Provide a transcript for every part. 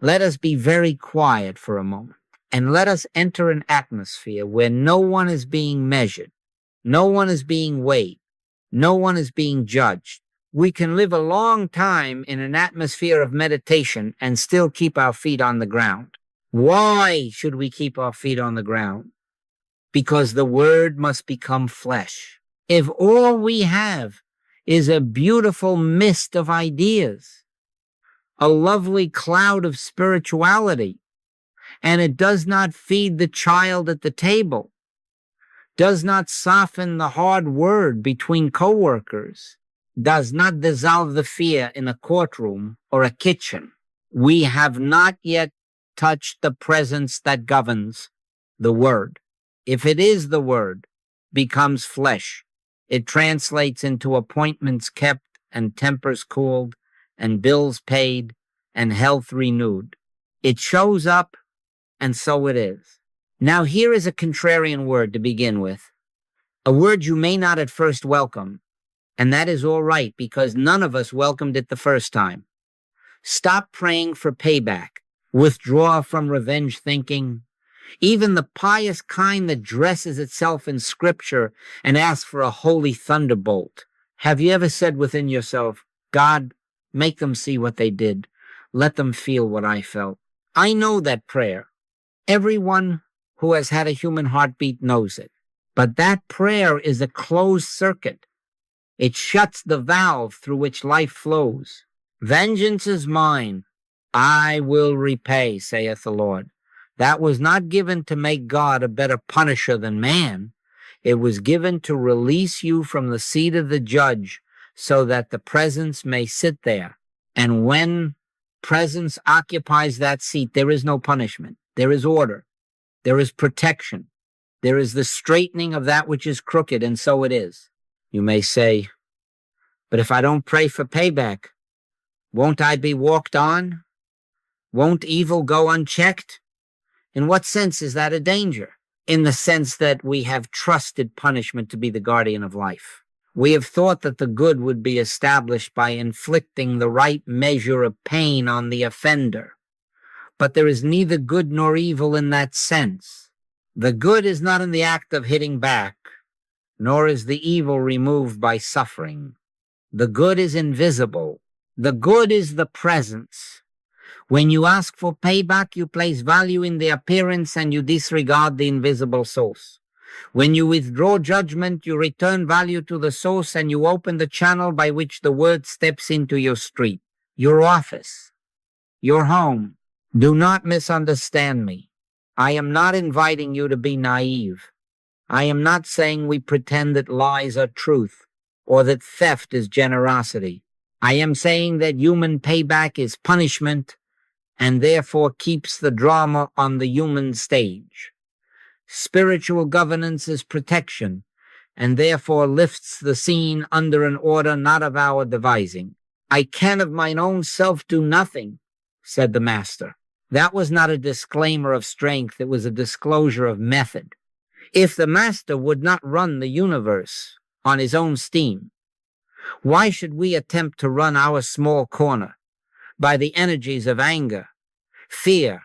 Let us be very quiet for a moment and let us enter an atmosphere where no one is being measured, no one is being weighed, no one is being judged. We can live a long time in an atmosphere of meditation and still keep our feet on the ground. Why should we keep our feet on the ground? Because the word must become flesh. If all we have is a beautiful mist of ideas, a lovely cloud of spirituality, and it does not feed the child at the table, does not soften the hard word between coworkers, does not dissolve the fear in a courtroom or a kitchen, we have not yet touched the presence that governs the word. If it is the word, becomes flesh, it translates into appointments kept and tempers cooled and bills paid and health renewed. It shows up, and so it is. Now here is a contrarian word to begin with, a word you may not at first welcome, and that is all right because none of us welcomed it the first time. Stop praying for payback. Withdraw from revenge thinking. Even the pious kind that dresses itself in scripture and asks for a holy thunderbolt. Have you ever said within yourself, God, make them see what they did. Let them feel what I felt. I know that prayer. Everyone who has had a human heartbeat knows it. But that prayer is a closed circuit. It shuts the valve through which life flows. Vengeance is mine. I will repay, saith the Lord. That was not given to make God a better punisher than man. It was given to release you from the seat of the judge so that the presence may sit there. And when presence occupies that seat, there is no punishment. There is order. There is protection. There is the straightening of that which is crooked, and so it is. You may say, but if I don't pray for payback, won't I be walked on? Won't evil go unchecked? In what sense is that a danger? In the sense that we have trusted punishment to be the guardian of life. We have thought that the good would be established by inflicting the right measure of pain on the offender. But there is neither good nor evil in that sense. The good is not in the act of hitting back, nor is the evil removed by suffering. The good is invisible. The good is the presence. When you ask for payback, you place value in the appearance and you disregard the invisible source. When you withdraw judgment, you return value to the source and you open the channel by which the word steps into your street, your office, your home. Do not misunderstand me. I am not inviting you to be naive. I am not saying we pretend that lies are truth or that theft is generosity. I am saying that human payback is punishment and therefore keeps the drama on the human stage. Spiritual governance is protection, and therefore lifts the scene under an order not of our devising. I can of mine own self do nothing, said the Master. That was not a disclaimer of strength, it was a disclosure of method. If the Master would not run the universe on his own steam, why should we attempt to run our small corner by the energies of anger, fear,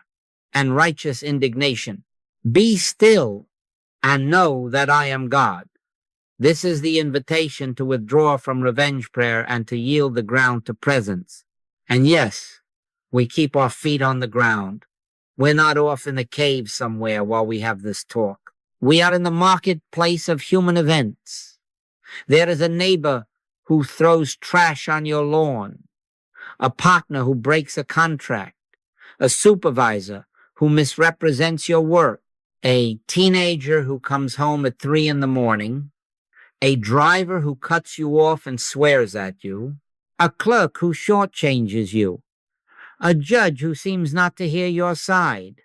and righteous indignation? Be still and know that I am God. This is the invitation to withdraw from revenge prayer and to yield the ground to presence. And yes, we keep our feet on the ground. We're not off in a cave somewhere while we have this talk. We are in the marketplace of human events. There is a neighbor who throws trash on your lawn, a partner who breaks a contract, a supervisor who misrepresents your work, a teenager who comes home at 3 a.m, a driver who cuts you off and swears at you, a clerk who shortchanges you, a judge who seems not to hear your side.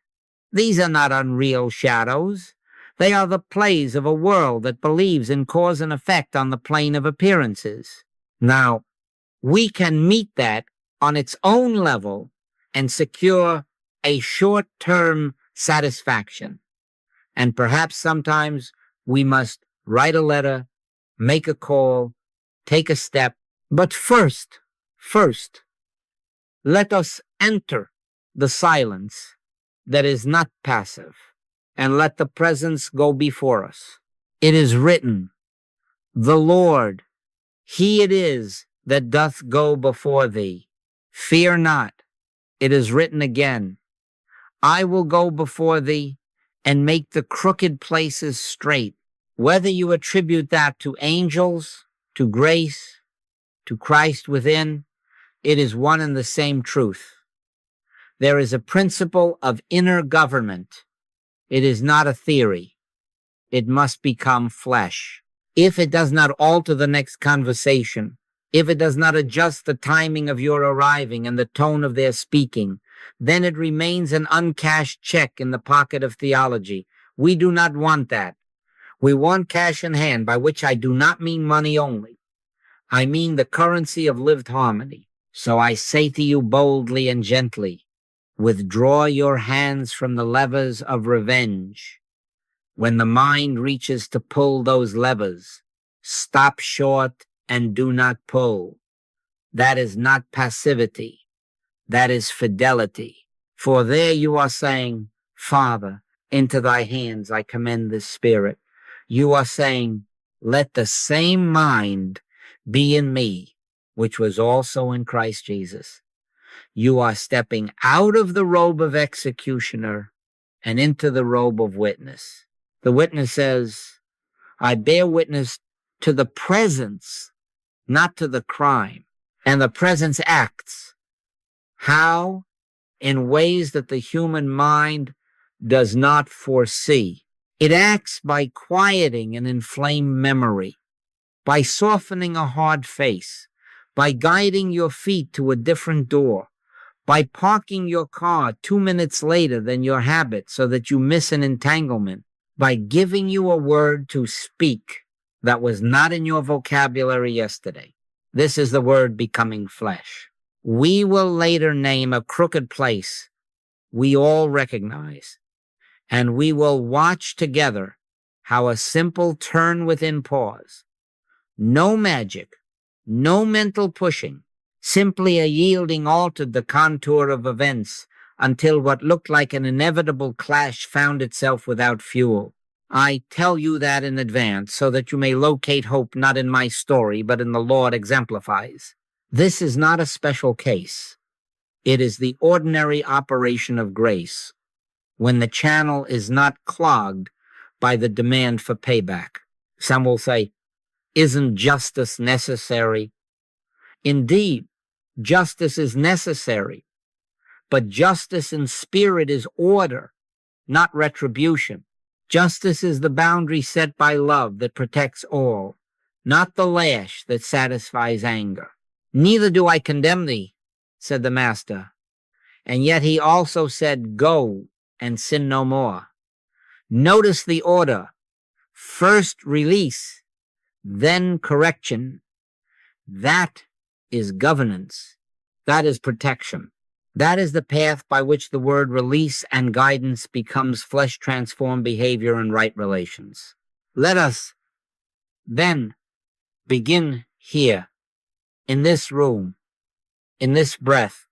These are not unreal shadows. They are the plays of a world that believes in cause and effect on the plane of appearances. Now, we can meet that on its own level and secure a short-term satisfaction. And perhaps sometimes we must write a letter, make a call, take a step. But first, let us enter the silence that is not passive, and let the presence go before us. It is written, the Lord, he it is that doth go before thee. Fear not. It is written again, I will go before thee and make the crooked places straight. Whether you attribute that to angels, to grace, to Christ within, it is one and the same truth. There is a principle of inner government. It is not a theory. It must become flesh. If it does not alter the next conversation, if it does not adjust the timing of your arriving and the tone of their speaking, then it remains an uncashed check in the pocket of theology. We do not want that. We want cash in hand, by which I do not mean money only. I mean the currency of lived harmony. So I say to you boldly and gently, withdraw your hands from the levers of revenge. When the mind reaches to pull those levers, stop short and do not pull. That is not passivity. That is fidelity. For there you are saying, Father, into thy hands I commend this spirit. You are saying, let the same mind be in me, which was also in Christ Jesus. You are stepping out of the robe of executioner and into the robe of witness. The witness says, I bear witness to the presence, not to the crime. And the presence acts. How? In ways that the human mind does not foresee. It acts by quieting an inflamed memory, by softening a hard face, by guiding your feet to a different door, by parking your car 2 minutes later than your habit so that you miss an entanglement, by giving you a word to speak that was not in your vocabulary yesterday. This is the word becoming flesh. We will later name a crooked place we all recognize, and we will watch together how a simple turn within pause, no magic, no mental pushing, simply a yielding altered the contour of events until what looked like an inevitable clash found itself without fuel. I tell you that in advance so that you may locate hope not in my story, but in the Lord exemplifies. This is not a special case. It is the ordinary operation of grace when the channel is not clogged by the demand for payback. Some will say, isn't justice necessary? Indeed, justice is necessary, but justice in spirit is order, not retribution. Justice is the boundary set by love that protects all, not the lash that satisfies anger. Neither do I condemn thee, said the Master, and yet he also said, go and sin no more. Notice the order. First release, then correction. That is governance. That is protection. That is the path by which the word release and guidance becomes flesh-transformed behavior and right relations. Let us then begin here, in this room, in this breath.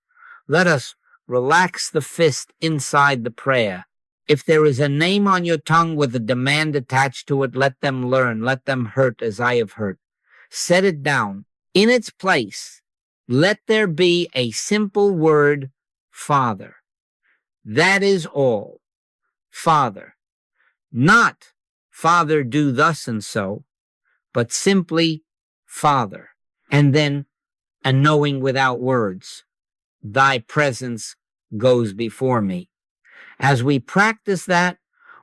Let us relax the fist inside the prayer. If there is a name on your tongue with a demand attached to it, let them learn, let them hurt as I have hurt. Set it down. In its place, let there be a simple word, Father. That is all. Father. Not, Father, do thus and so, but simply, Father. And then a knowing without words. Thy presence goes before me. As we practice that,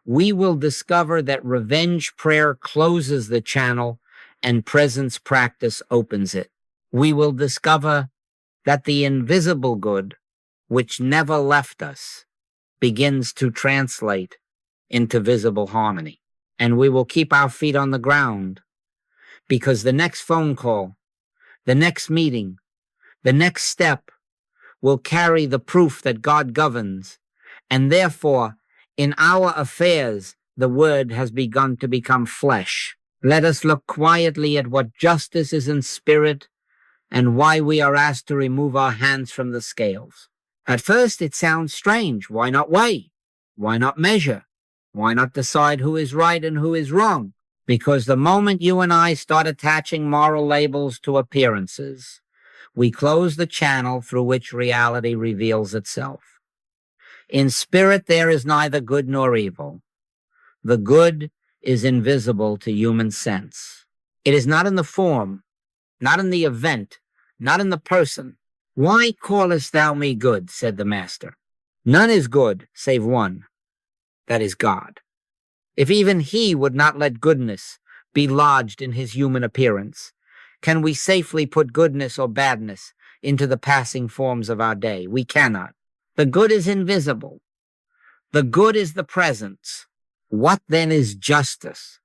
we will discover that revenge prayer closes the channel and presence practice opens it. We will discover that the invisible good, which never left us, begins to translate into visible harmony. And we will keep our feet on the ground, because the next phone call, the next meeting, the next step will carry the proof that God governs, and therefore, in our affairs, the word has begun to become flesh. Let us look quietly at what justice is in spirit and why we are asked to remove our hands from the scales. At first, it sounds strange. Why not weigh? Why not measure? Why not decide who is right and who is wrong? Because the moment you and I start attaching moral labels to appearances, we close the channel through which reality reveals itself. In spirit, there is neither good nor evil. The good is invisible to human sense. It is not in the form, not in the event, not in the person. Why callest thou me good, said the Master. None is good save one, that is God. If even he would not let goodness be lodged in his human appearance, can we safely put goodness or badness into the passing forms of our day? We cannot. The good is invisible. The good is the presence. What then is justice?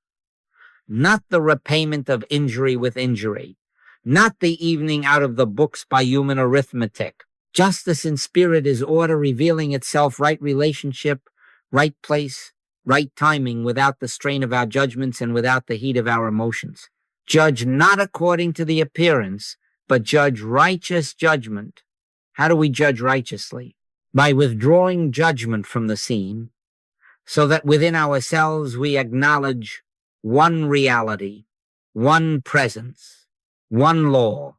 Not the repayment of injury with injury, not the evening out of the books by human arithmetic. Justice in spirit is order revealing itself, right relationship, right place, right timing, without the strain of our judgments and without the heat of our emotions. Judge not according to the appearance, but judge righteous judgment. How do we judge righteously? By withdrawing judgment from the scene, so that within ourselves we acknowledge one reality, one presence, one law.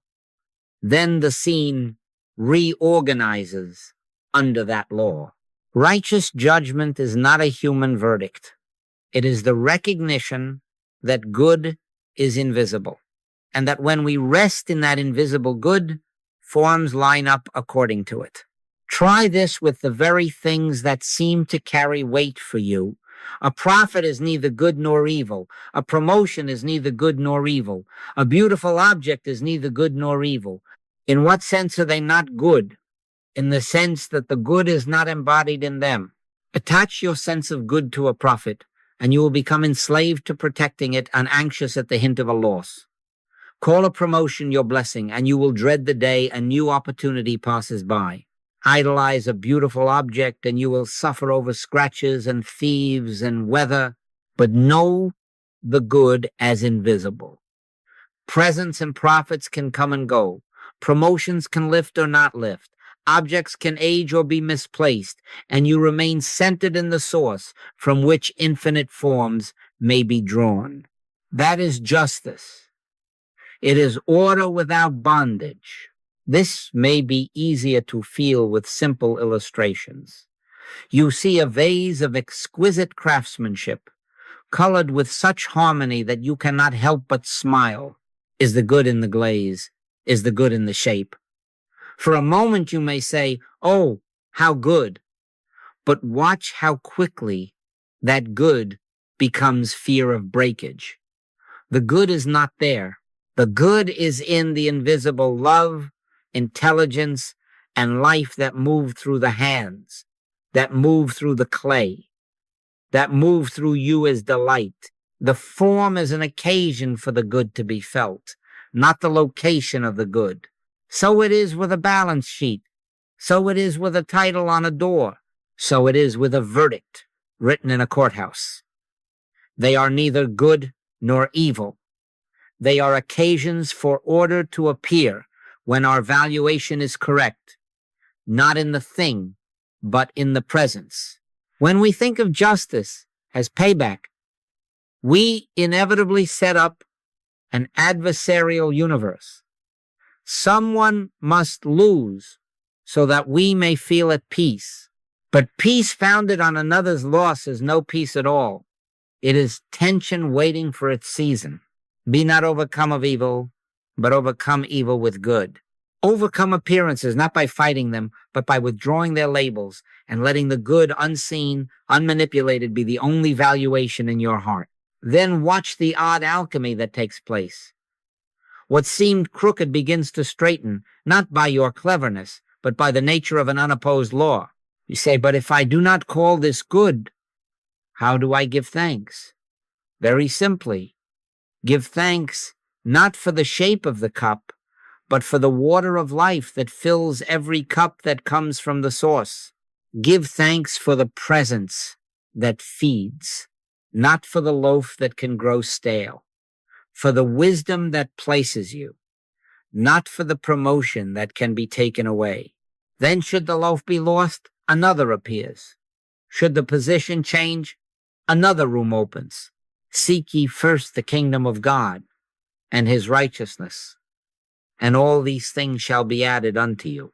Then the scene reorganizes under that law. Righteous judgment is not a human verdict. It is the recognition that good is invisible, and that when we rest in that invisible good, forms line up according to it. Try this with the very things that seem to carry weight for you. A prophet is neither good nor evil. A promotion is neither good nor evil. A beautiful object is neither good nor evil. In what sense are they not good? In the sense that the good is not embodied in them. Attach your sense of good to a prophet, and you will become enslaved to protecting it and anxious at the hint of a loss. Call a promotion your blessing, and you will dread the day a new opportunity passes by. Idolize a beautiful object, and you will suffer over scratches and thieves and weather, but know the good as invisible. Presents and profits can come and go. Promotions can lift or not lift. Objects can age or be misplaced, and you remain centered in the source from which infinite forms may be drawn. That is justice. It is order without bondage. This may be easier to feel with simple illustrations. You see a vase of exquisite craftsmanship, colored with such harmony that you cannot help but smile. Is the good in the glaze? Is the good in the shape? For a moment you may say, "Oh, how good," but watch how quickly that good becomes fear of breakage. The good is not there. The good is in the invisible love, intelligence, and life that move through the hands, that move through the clay, that move through you as delight. The form is an occasion for the good to be felt, not the location of the good. So it is with a balance sheet. So it is with a title on a door. So it is with a verdict written in a courthouse. They are neither good nor evil. They are occasions for order to appear when our valuation is correct, not in the thing, but in the presence. When we think of justice as payback, we inevitably set up an adversarial universe. Someone must lose so that we may feel at peace. But peace founded on another's loss is no peace at all. It is tension waiting for its season. Be not overcome of evil, but overcome evil with good. Overcome appearances, not by fighting them, but by withdrawing their labels and letting the good, unseen, unmanipulated, be the only valuation in your heart. Then watch the odd alchemy that takes place. What seemed crooked begins to straighten, not by your cleverness, but by the nature of an unopposed law. You say, "But if I do not call this good, how do I give thanks?" Very simply, give thanks not for the shape of the cup, but for the water of life that fills every cup that comes from the source. Give thanks for the presence that feeds, not for the loaf that can grow stale. For the wisdom that places you, not for the promotion that can be taken away. Then should the loaf be lost, another appears. Should the position change, another room opens. Seek ye first the kingdom of God and his righteousness, and all these things shall be added unto you.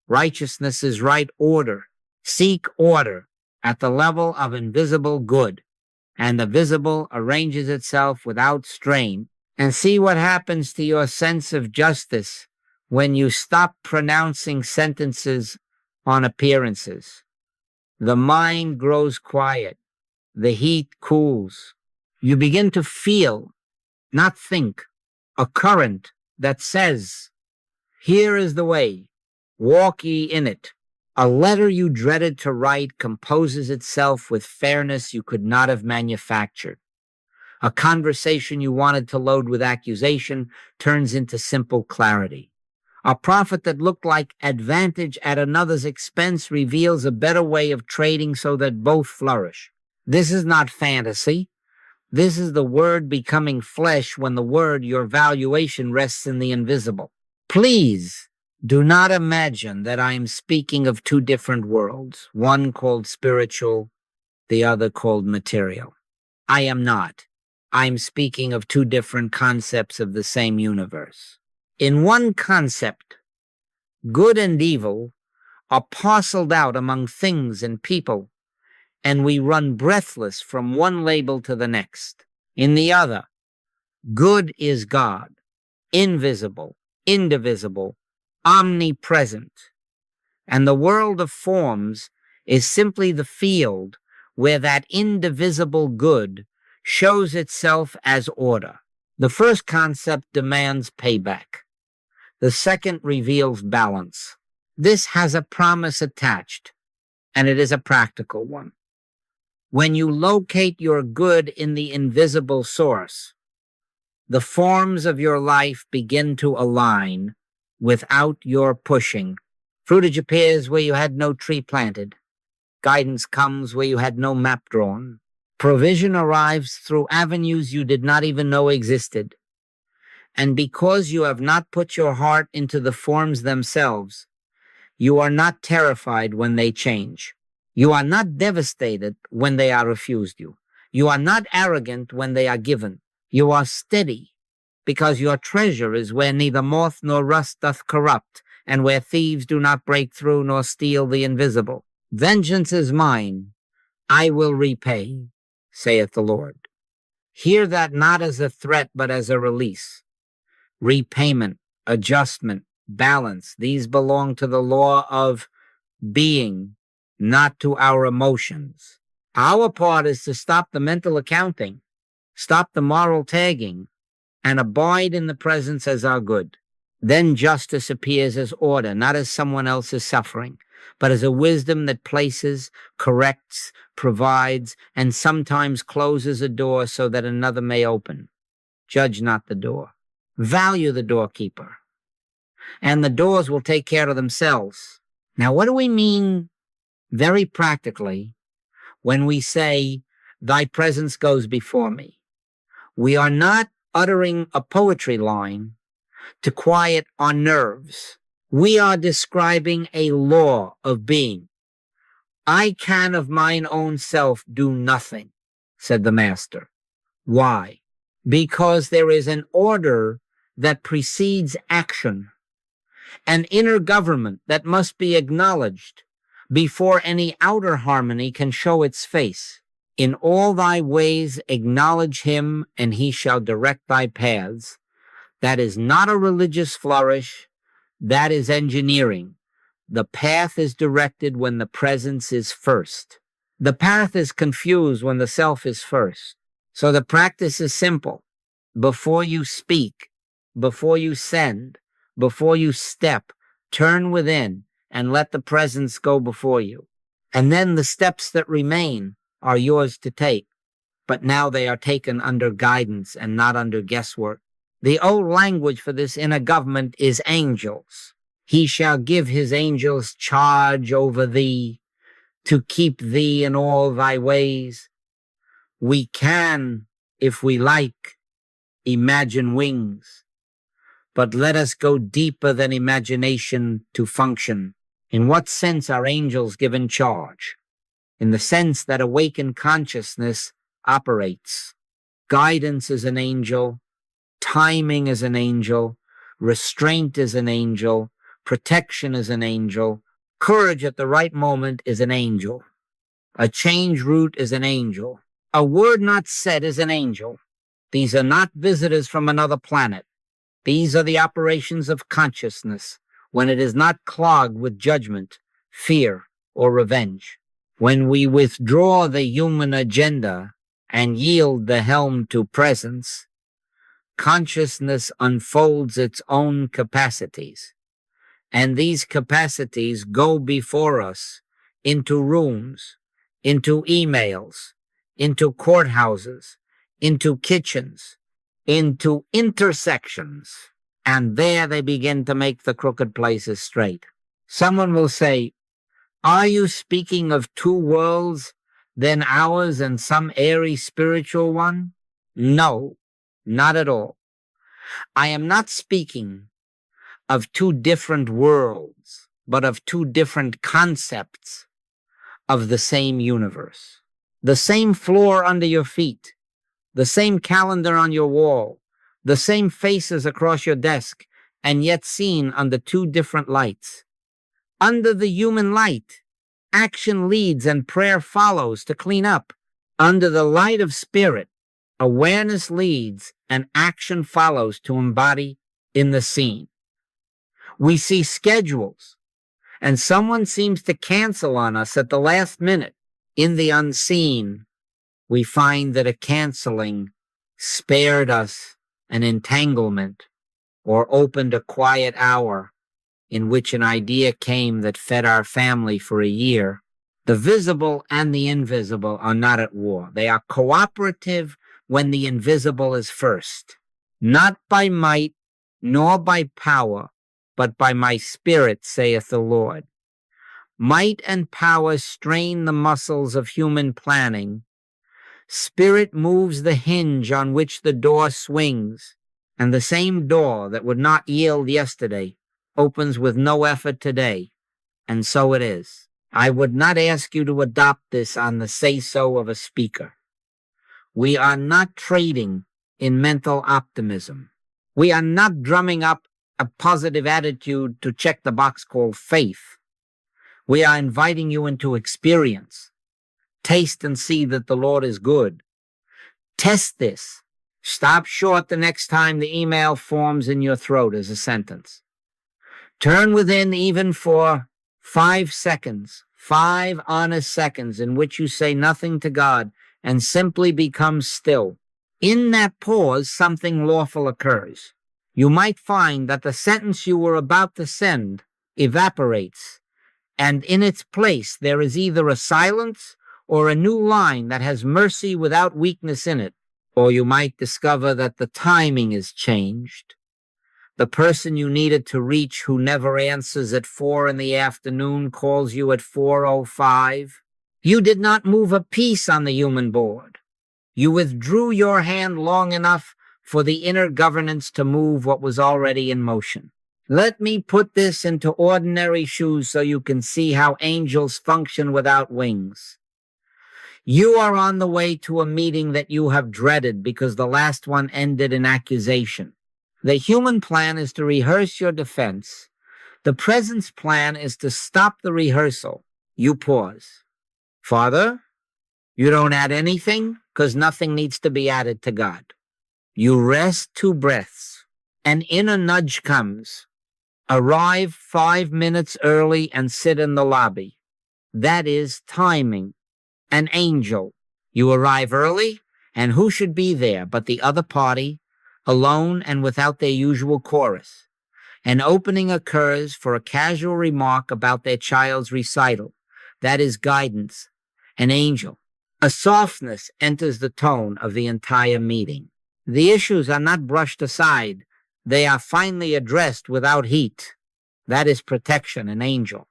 Righteousness is right order. Seek order at the level of invisible good, and the visible arranges itself without strain. And see what happens to your sense of justice when you stop pronouncing sentences on appearances. The mind grows quiet. The heat cools. You begin to feel, not think, a current that says, here is the way, walk ye in it. A letter you dreaded to write composes itself with fairness you could not have manufactured. A conversation you wanted to load with accusation turns into simple clarity. A profit that looked like advantage at another's expense reveals a better way of trading so that both flourish. This is not fantasy. This is the word becoming flesh when the word, your valuation, rests in the invisible. Please do not imagine that I am speaking of two different worlds, one called spiritual, the other called material. I am not. I'm speaking of two different concepts of the same universe. In one concept, good and evil are parceled out among things and people, and we run breathless from one label to the next. In the other, good is God, invisible, indivisible, omnipresent, and the world of forms is simply the field where that indivisible good shows itself as order. The first concept demands payback. The second reveals balance. This has a promise attached, and it is a practical one. When you locate your good in the invisible source, the forms of your life begin to align without your pushing. Fruitage appears where you had no tree planted. Guidance comes where you had no map drawn. Provision arrives through avenues you did not even know existed. And because you have not put your heart into the forms themselves, you are not terrified when they change. You are not devastated when they are refused you. You are not arrogant when they are given. You are steady because your treasure is where neither moth nor rust doth corrupt, and where thieves do not break through nor steal the invisible. Vengeance is mine, I will repay, saith the Lord. Hear that not as a threat, but as a release. Repayment, adjustment, balance, these belong to the law of being, not to our emotions. Our part is to stop the mental accounting, stop the moral tagging, and abide in the presence as our good. Then justice appears as order, not as someone else's suffering, but as a wisdom that places, corrects, provides, and sometimes closes a door so that another may open. Judge not the door. Value the doorkeeper, and the doors will take care of themselves. Now, what do we mean very practically when we say, thy presence goes before me? We are not uttering a poetry line to quiet our nerves. We are describing a law of being. I can of mine own self do nothing, said the Master. Why? Because there is an order that precedes action, an inner government that must be acknowledged before any outer harmony can show its face. In all thy ways acknowledge him, and he shall direct thy paths. That is not a religious flourish. That is engineering. The path is directed when the presence is first. The path is confused when the self is first. So the practice is simple. Before you speak, before you send, before you step, turn within and let the presence go before you. And then the steps that remain are yours to take. But now they are taken under guidance and not under guesswork. The old language for this inner government is angels. He shall give his angels charge over thee, to keep thee in all thy ways. We can, if we like, imagine wings, but let us go deeper than imagination to function. In what sense are angels given charge? In the sense that awakened consciousness operates. Guidance is an angel, timing is an angel, restraint is an angel, protection is an angel, courage at the right moment is an angel. A change route is an angel. A word not said is an angel. These are not visitors from another planet. These are the operations of consciousness when it is not clogged with judgment, fear, or revenge. When we withdraw the human agenda and yield the helm to presence, consciousness unfolds its own capacities. And these capacities go before us into rooms, into emails, into courthouses, into kitchens, into intersections, and there they begin to make the crooked places straight. Someone will say, are you speaking of two worlds, then ours and some airy spiritual one? No, not at all. I am not speaking of two different worlds, but of two different concepts of the same universe. The same floor under your feet, the same calendar on your wall, the same faces across your desk, and yet seen under two different lights. Under the human light, action leads and prayer follows to clean up. Under the light of spirit, awareness leads and action follows to embody in the scene. We see schedules, and someone seems to cancel on us at the last minute. In the unseen, we find that a canceling spared us an entanglement or opened a quiet hour in which an idea came that fed our family for a year. The visible and the invisible are not at war. They are cooperative when the invisible is first. Not by might, nor by power, but by my spirit, saith the Lord. Might and power strain the muscles of human planning. Spirit moves the hinge on which the door swings, and the same door that would not yield yesterday opens with no effort today. And so it is. I would not ask you to adopt this on the say-so of a speaker. We are not trading in mental optimism. We are not drumming up a positive attitude to check the box called faith. We are inviting you into experience. Taste and see that the Lord is good. Test this. Stop short the next time the email forms in your throat as a sentence. Turn within even for 5 seconds, 5 honest seconds in which you say nothing to God and simply become still. In that pause, something lawful occurs. You might find that the sentence you were about to send evaporates, and in its place there is either a silence or a new line that has mercy without weakness in it. Or you might discover that the timing is changed. The person you needed to reach who never answers at 4 p.m. calls you at 4:05. You did not move a piece on the human board. You withdrew your hand long enough for the inner governance to move what was already in motion. Let me put this into ordinary shoes so you can see how angels function without wings. You are on the way to a meeting that you have dreaded because the last one ended in accusation. The human plan is to rehearse your defense. The presence plan is to stop the rehearsal. You pause. Father, you don't add anything because nothing needs to be added to God. You rest 2 breaths. An inner nudge comes. Arrive 5 minutes early and sit in the lobby. That is timing. An angel. You arrive early, and who should be there but the other party, alone and without their usual chorus. An opening occurs for a casual remark about their child's recital. That is guidance. An angel. A softness enters the tone of the entire meeting. The issues are not brushed aside. They are finally addressed without heat. That is protection, an angel.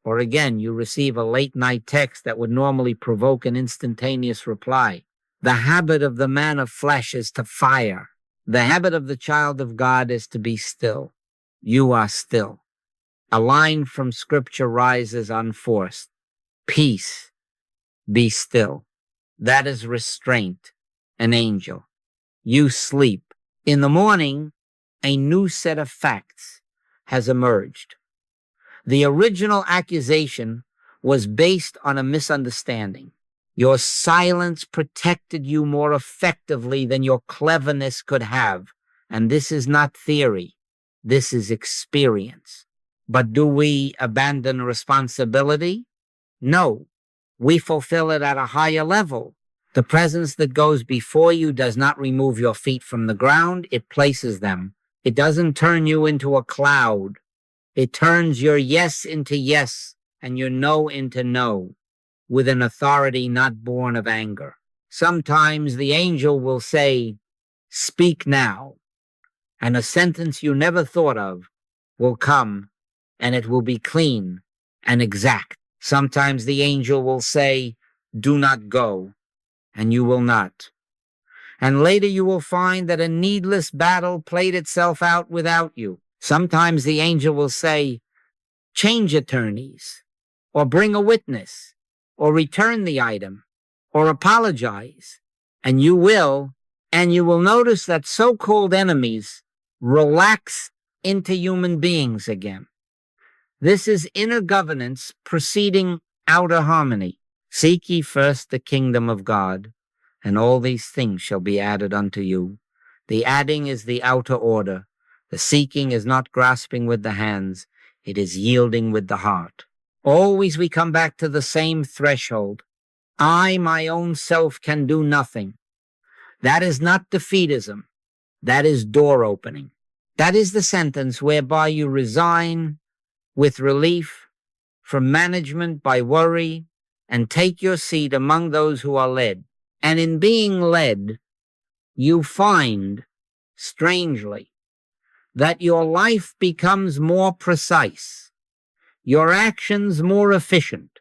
Or again, you receive a late-night text that would normally provoke an instantaneous reply. The habit of the man of flesh is to fire. The habit of the child of God is to be still. You are still. A line from scripture rises unforced. Peace, be still. That is restraint, an angel. You sleep. In the morning, a new set of facts has emerged. The original accusation was based on a misunderstanding. Your silence protected you more effectively than your cleverness could have. And this is not theory. This is experience. But do we abandon responsibility? No. We fulfill it at a higher level. The presence that goes before you does not remove your feet from the ground. It places them. It doesn't turn you into a cloud. It turns your yes into yes and your no into no, with an authority not born of anger. Sometimes the angel will say, speak now, and a sentence you never thought of will come, and it will be clean and exact. Sometimes the angel will say, do not go, and you will not. And later you will find that a needless battle played itself out without you. Sometimes the angel will say, change attorneys, or bring a witness, or return the item, or apologize. And you will notice that so-called enemies relax into human beings again. This is inner governance preceding outer harmony. Seek ye first the kingdom of God, and all these things shall be added unto you. The adding is the outer order. The seeking is not grasping with the hands. It is yielding with the heart. Always we come back to the same threshold. I, my own self, can do nothing. That is not defeatism. That is door opening. That is the sentence whereby you resign with relief from management by worry and take your seat among those who are led. And in being led, you find, strangely, that your life becomes more precise, your actions more efficient,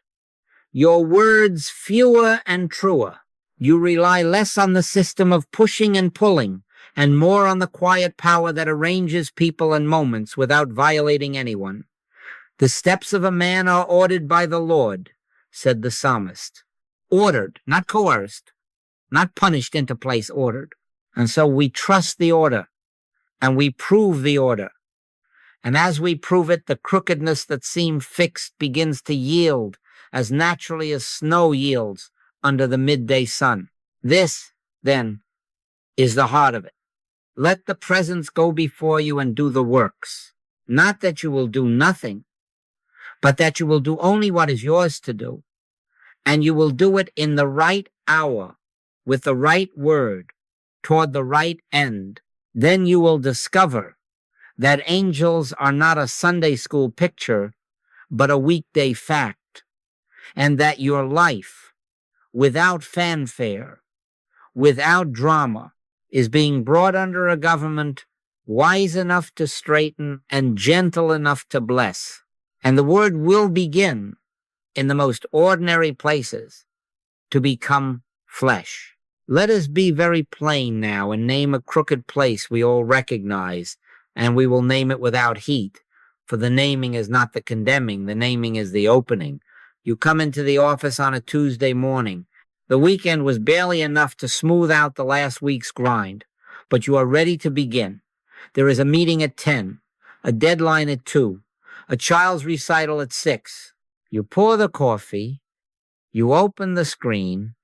your words fewer and truer. You rely less on the system of pushing and pulling and more on the quiet power that arranges people and moments without violating anyone. The steps of a man are ordered by the Lord, said the psalmist. Ordered, not coerced, not punished into place, ordered. And so we trust the order, and we prove the order. And as we prove it, the crookedness that seemed fixed begins to yield as naturally as snow yields under the midday sun. This, then, is the heart of it. Let the presence go before you and do the works. Not that you will do nothing, but that you will do only what is yours to do. And you will do it in the right hour, with the right word, toward the right end. Then you will discover that angels are not a Sunday school picture, but a weekday fact. And that your life, without fanfare, without drama, is being brought under a government wise enough to straighten and gentle enough to bless. And the word will begin in the most ordinary places to become flesh. Let us be very plain now and name a crooked place we all recognize, and we will name it without heat, for the naming is not the condemning, the naming is the opening. You come into the office on a Tuesday morning. The weekend was barely enough to smooth out the last week's grind, but you are ready to begin. There is a meeting at 10, a deadline at 2, a child's recital at 6. You pour the coffee, you open the screen,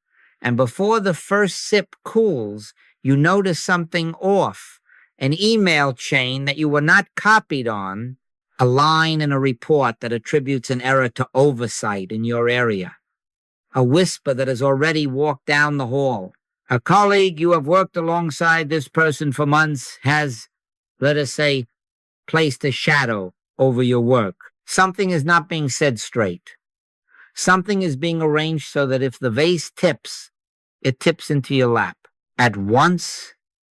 and before the first sip cools, you notice something off, an email chain that you were not copied on, a line in a report that attributes an error to oversight in your area, a whisper that has already walked down the hall. A colleague you have worked alongside this person for months has, let us say, placed a shadow over your work. Something is not being said straight. Something is being arranged so that if the vase tips, it tips into your lap. At once,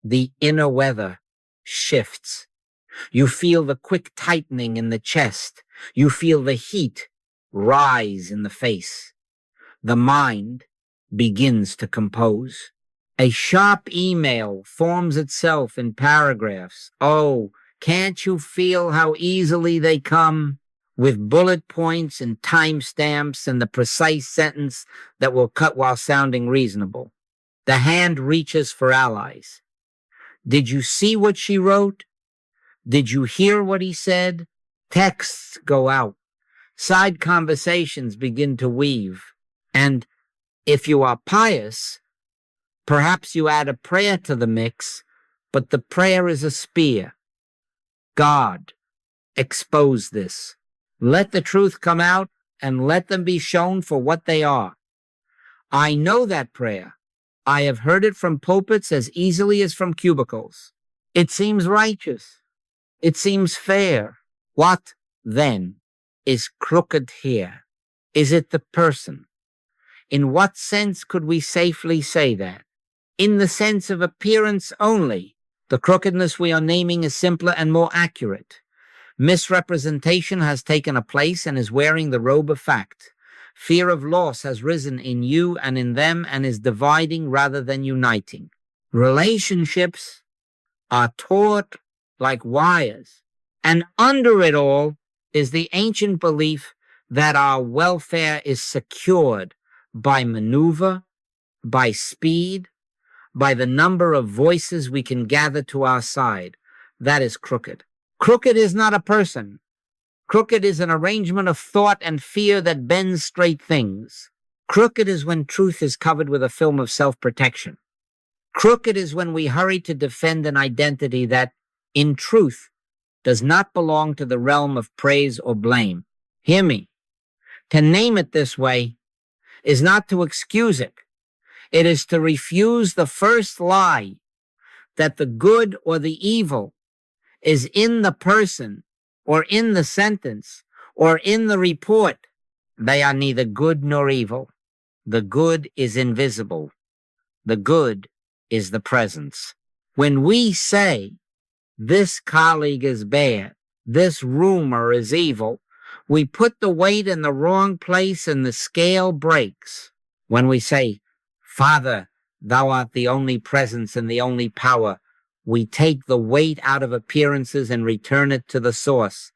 the inner weather shifts. You feel the quick tightening in the chest. You feel the heat rise in the face. The mind begins to compose. A sharp email forms itself in paragraphs. Oh, can't you feel how easily they come? with bullet points and timestamps and the precise sentence that will cut while sounding reasonable. The hand reaches for allies. Did you see what she wrote? Did you hear what he said? Texts go out. Side conversations begin to weave. And if you are pious, perhaps you add a prayer to the mix, but the prayer is a spear. God, expose this. Let the truth come out and let them be shown for what they are. I know that prayer. I have heard it from pulpits as easily as from cubicles. It seems righteous. It seems fair. What, then, is crooked here? Is it the person? In what sense could we safely say that? In the sense of appearance only. The crookedness we are naming is simpler and more accurate. Misrepresentation has taken a place and is wearing the robe of fact. Fear of loss has risen in you and in them and is dividing rather than uniting. Relationships are taut like wires, and under it all is the ancient belief that our welfare is secured by maneuver, by speed, by the number of voices we can gather to our side. That is crooked. Crooked is not a person. Crooked is an arrangement of thought and fear that bends straight things. Crooked is when truth is covered with a film of self-protection. Crooked is when we hurry to defend an identity that, in truth, does not belong to the realm of praise or blame. Hear me. To name it this way is not to excuse it. It is to refuse the first lie that the good or the evil is in the person or in the sentence or in the report. They are neither good nor evil. The good is invisible. The good is the presence. When we say this colleague is bad, this rumor is evil, we put the weight in the wrong place and the scale breaks. When we say, Father, thou art the only presence and the only power, we take the weight out of appearances and return it to the source,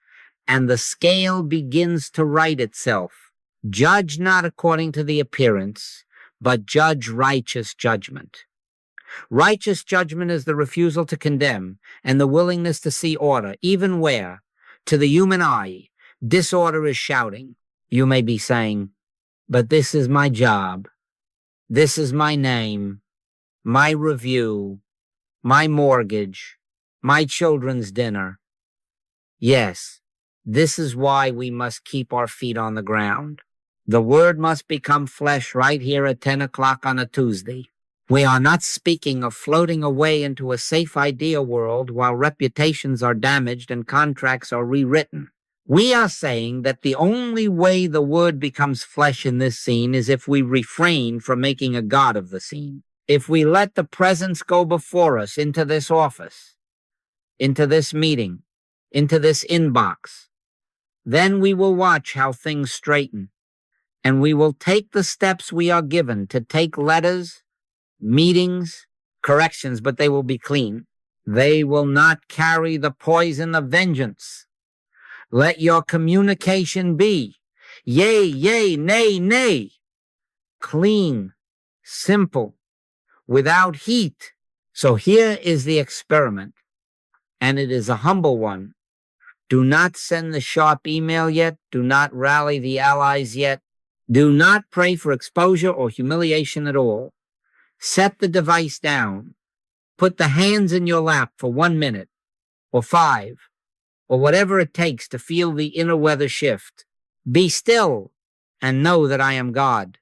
and the scale begins to right itself. Judge not according to the appearance, but judge righteous judgment. Righteous judgment is the refusal to condemn and the willingness to see order, even where, to the human eye, disorder is shouting. You may be saying, but this is my job. This is my name, my review, my mortgage, my children's dinner. Yes, this is why we must keep our feet on the ground. The word must become flesh right here at 10 o'clock on a Tuesday. We are not speaking of floating away into a safe idea world while reputations are damaged and contracts are rewritten. We are saying that the only way the word becomes flesh in this scene is if we refrain from making a god of the scene. If we let the presence go before us into this office, into this meeting, into this inbox, then we will watch how things straighten, and we will take the steps we are given to take letters, meetings, corrections, but they will be clean. They will not carry the poison of vengeance. Let your communication be yea, yea, nay, nay. Clean, simple, without heat. So here is the experiment, and it is a humble one. Do not send the sharp email yet. Do not rally the allies yet. Do not pray for exposure or humiliation at all. Set the device down. Put the hands in your lap for 1 minute or 5 or whatever it takes to feel the inner weather shift. Be still and know that I am God.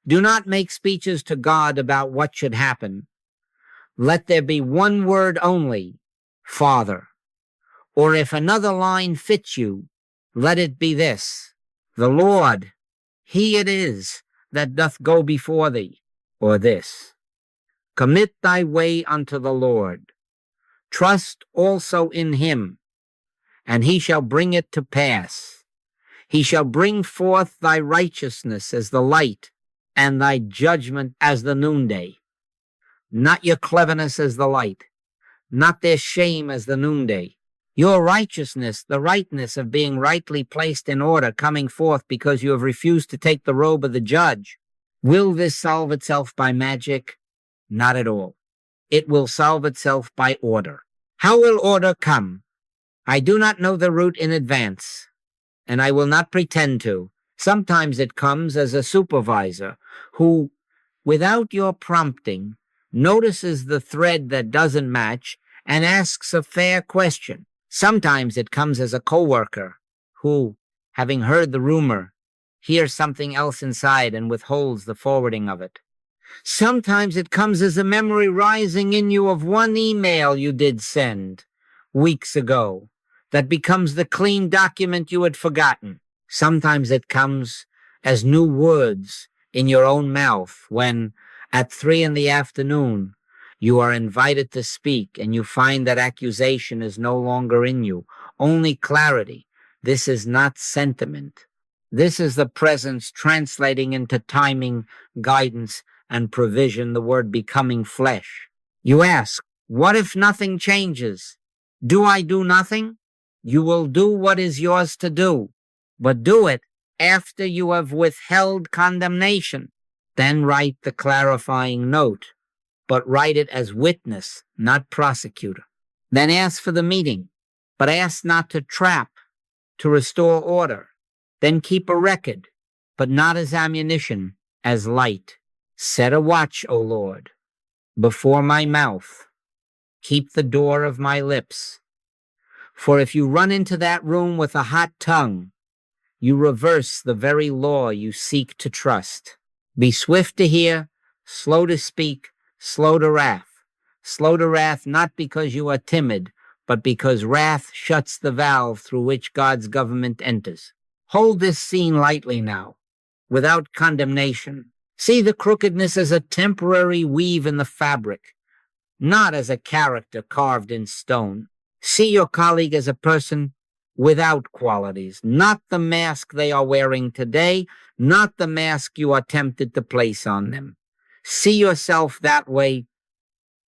Do not make speeches to God about what should happen. Let there be one word only, Father. Or if another line fits you, let it be this: the Lord, He it is that doth go before thee. Or this: commit thy way unto the Lord. Trust also in Him, and He shall bring it to pass. He shall bring forth thy righteousness as the light, and thy judgment as the noonday. Not your cleverness as the light, not their shame as the noonday, Your righteousness, the rightness of being rightly placed in order, coming forth because you have refused to take the robe of the judge. Will this solve itself by magic? Not at all. It will solve itself by order. How will order come? I do not know the route in advance, and I will not pretend to. Sometimes it comes as a supervisor who, without your prompting, notices the thread that doesn't match and asks a fair question. Sometimes it comes as a coworker who, having heard the rumor, hears something else inside and withholds the forwarding of it. Sometimes it comes as a memory rising in you of one email you did send weeks ago that becomes the clean document you had forgotten. Sometimes it comes as new words in your own mouth when, at 3 p.m, you are invited to speak and you find that accusation is no longer in you, only clarity. This is not sentiment. This is the presence translating into timing, guidance, and provision, the word becoming flesh. You ask, what if nothing changes? Do I do nothing? You will do what is yours to do, but do it after you have withheld condemnation. Then write the clarifying note, but write it as witness, not prosecutor. Then ask for the meeting, but ask not to trap, to restore order. Then keep a record, but not as ammunition, as light. Set a watch, O Lord, before my mouth. Keep the door of my lips. For if you run into that room with a hot tongue, you reverse the very law you seek to trust. Be swift to hear, slow to speak, slow to wrath. Slow to wrath not because you are timid, but because wrath shuts the valve through which God's government enters. Hold this scene lightly now, without condemnation. See the crookedness as a temporary weave in the fabric, not as a character carved in stone. See your colleague as a person without qualities, not the mask they are wearing today, not the mask you are tempted to place on them. See yourself that way,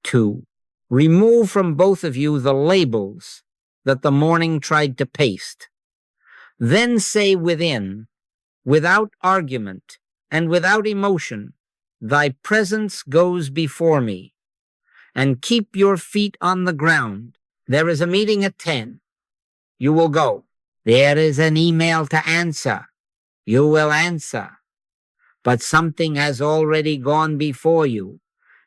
too. Remove from both of you the labels that the morning tried to paste. Then say within, without argument and without emotion, thy presence goes before me, and keep your feet on the ground. There is a meeting at 10. You will go. There is an email to answer. You will answer. But something has already gone before you,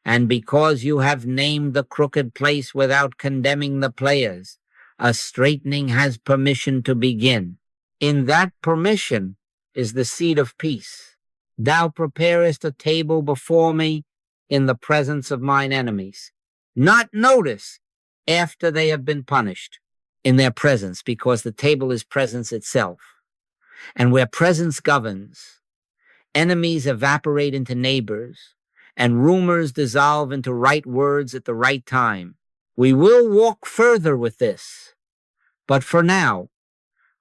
and because you have named the crooked place without condemning the players, a straightening has permission to begin. In that permission is the seed of peace. Thou preparest a table before me in the presence of mine enemies. Not notice after they have been punished in their presence, because the table is presence itself. And where presence governs, enemies evaporate into neighbors, and rumors dissolve into right words at the right time. We will walk further with this, but for now,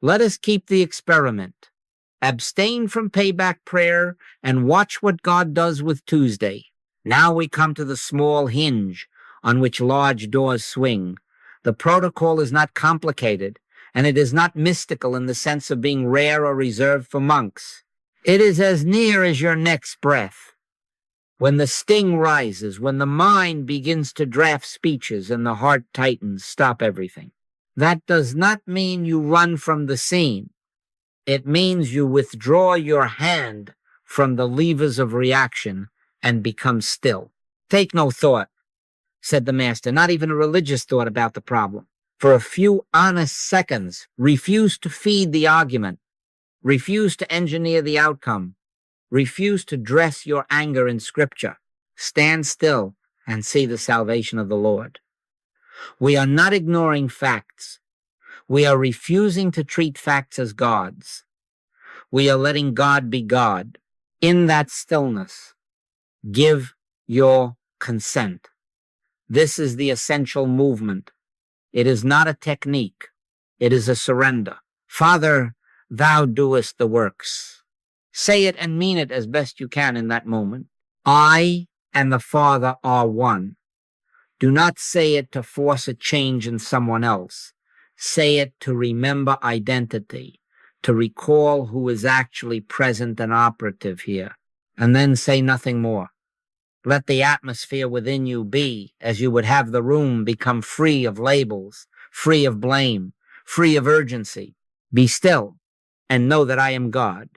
let us keep the experiment. Abstain from payback prayer and watch what God does with Tuesday. Now we come to the small hinge on which large doors swing. The protocol is not complicated, and it is not mystical in the sense of being rare or reserved for monks. It is as near as your next breath. When the sting rises, when the mind begins to draft speeches and the heart tightens, stop everything. That does not mean you run from the scene. It means you withdraw your hand from the levers of reaction and become still. Take no thought, said the master, not even a religious thought about the problem. For a few honest seconds, refuse to feed the argument. Refuse to engineer the outcome. Refuse to dress your anger in scripture. Stand still and see the salvation of the Lord. We are not ignoring facts. We are refusing to treat facts as gods. We are letting God be God. In that stillness, give your consent. This is the essential movement. It is not a technique. It is a surrender. Father, thou doest the works. Say it and mean it as best you can in that moment. I and the Father are one. Do not say it to force a change in someone else. Say it to remember identity, to recall who is actually present and operative here, and then say nothing more. Let the atmosphere within you be as you would have the room become free of labels, free of blame, free of urgency. Be still and know that I am God.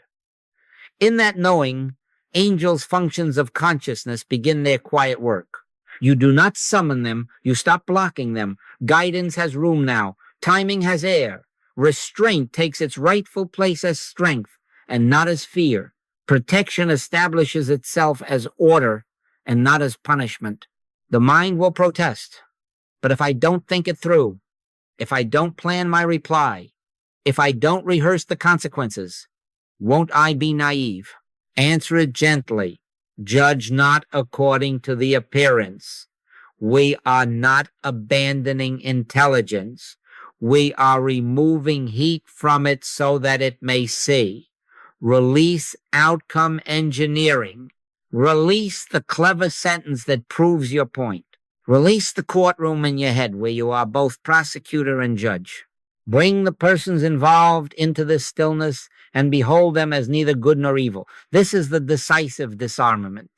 In that knowing, angels' functions of consciousness begin their quiet work. You do not summon them. You stop blocking them. Guidance has room now. Timing has air. Restraint takes its rightful place as strength and not as fear. Protection establishes itself as order and not as punishment. The mind will protest, but if I don't think it through, if I don't plan my reply, if I don't rehearse the consequences, won't I be naive? Answer it gently. Judge not according to the appearance. We are not abandoning intelligence. We are removing heat from it so that it may see. Release outcome engineering. Release the clever sentence that proves your point. Release the courtroom in your head where you are both prosecutor and judge. Bring the persons involved into this stillness and behold them as neither good nor evil. This is the decisive disarmament.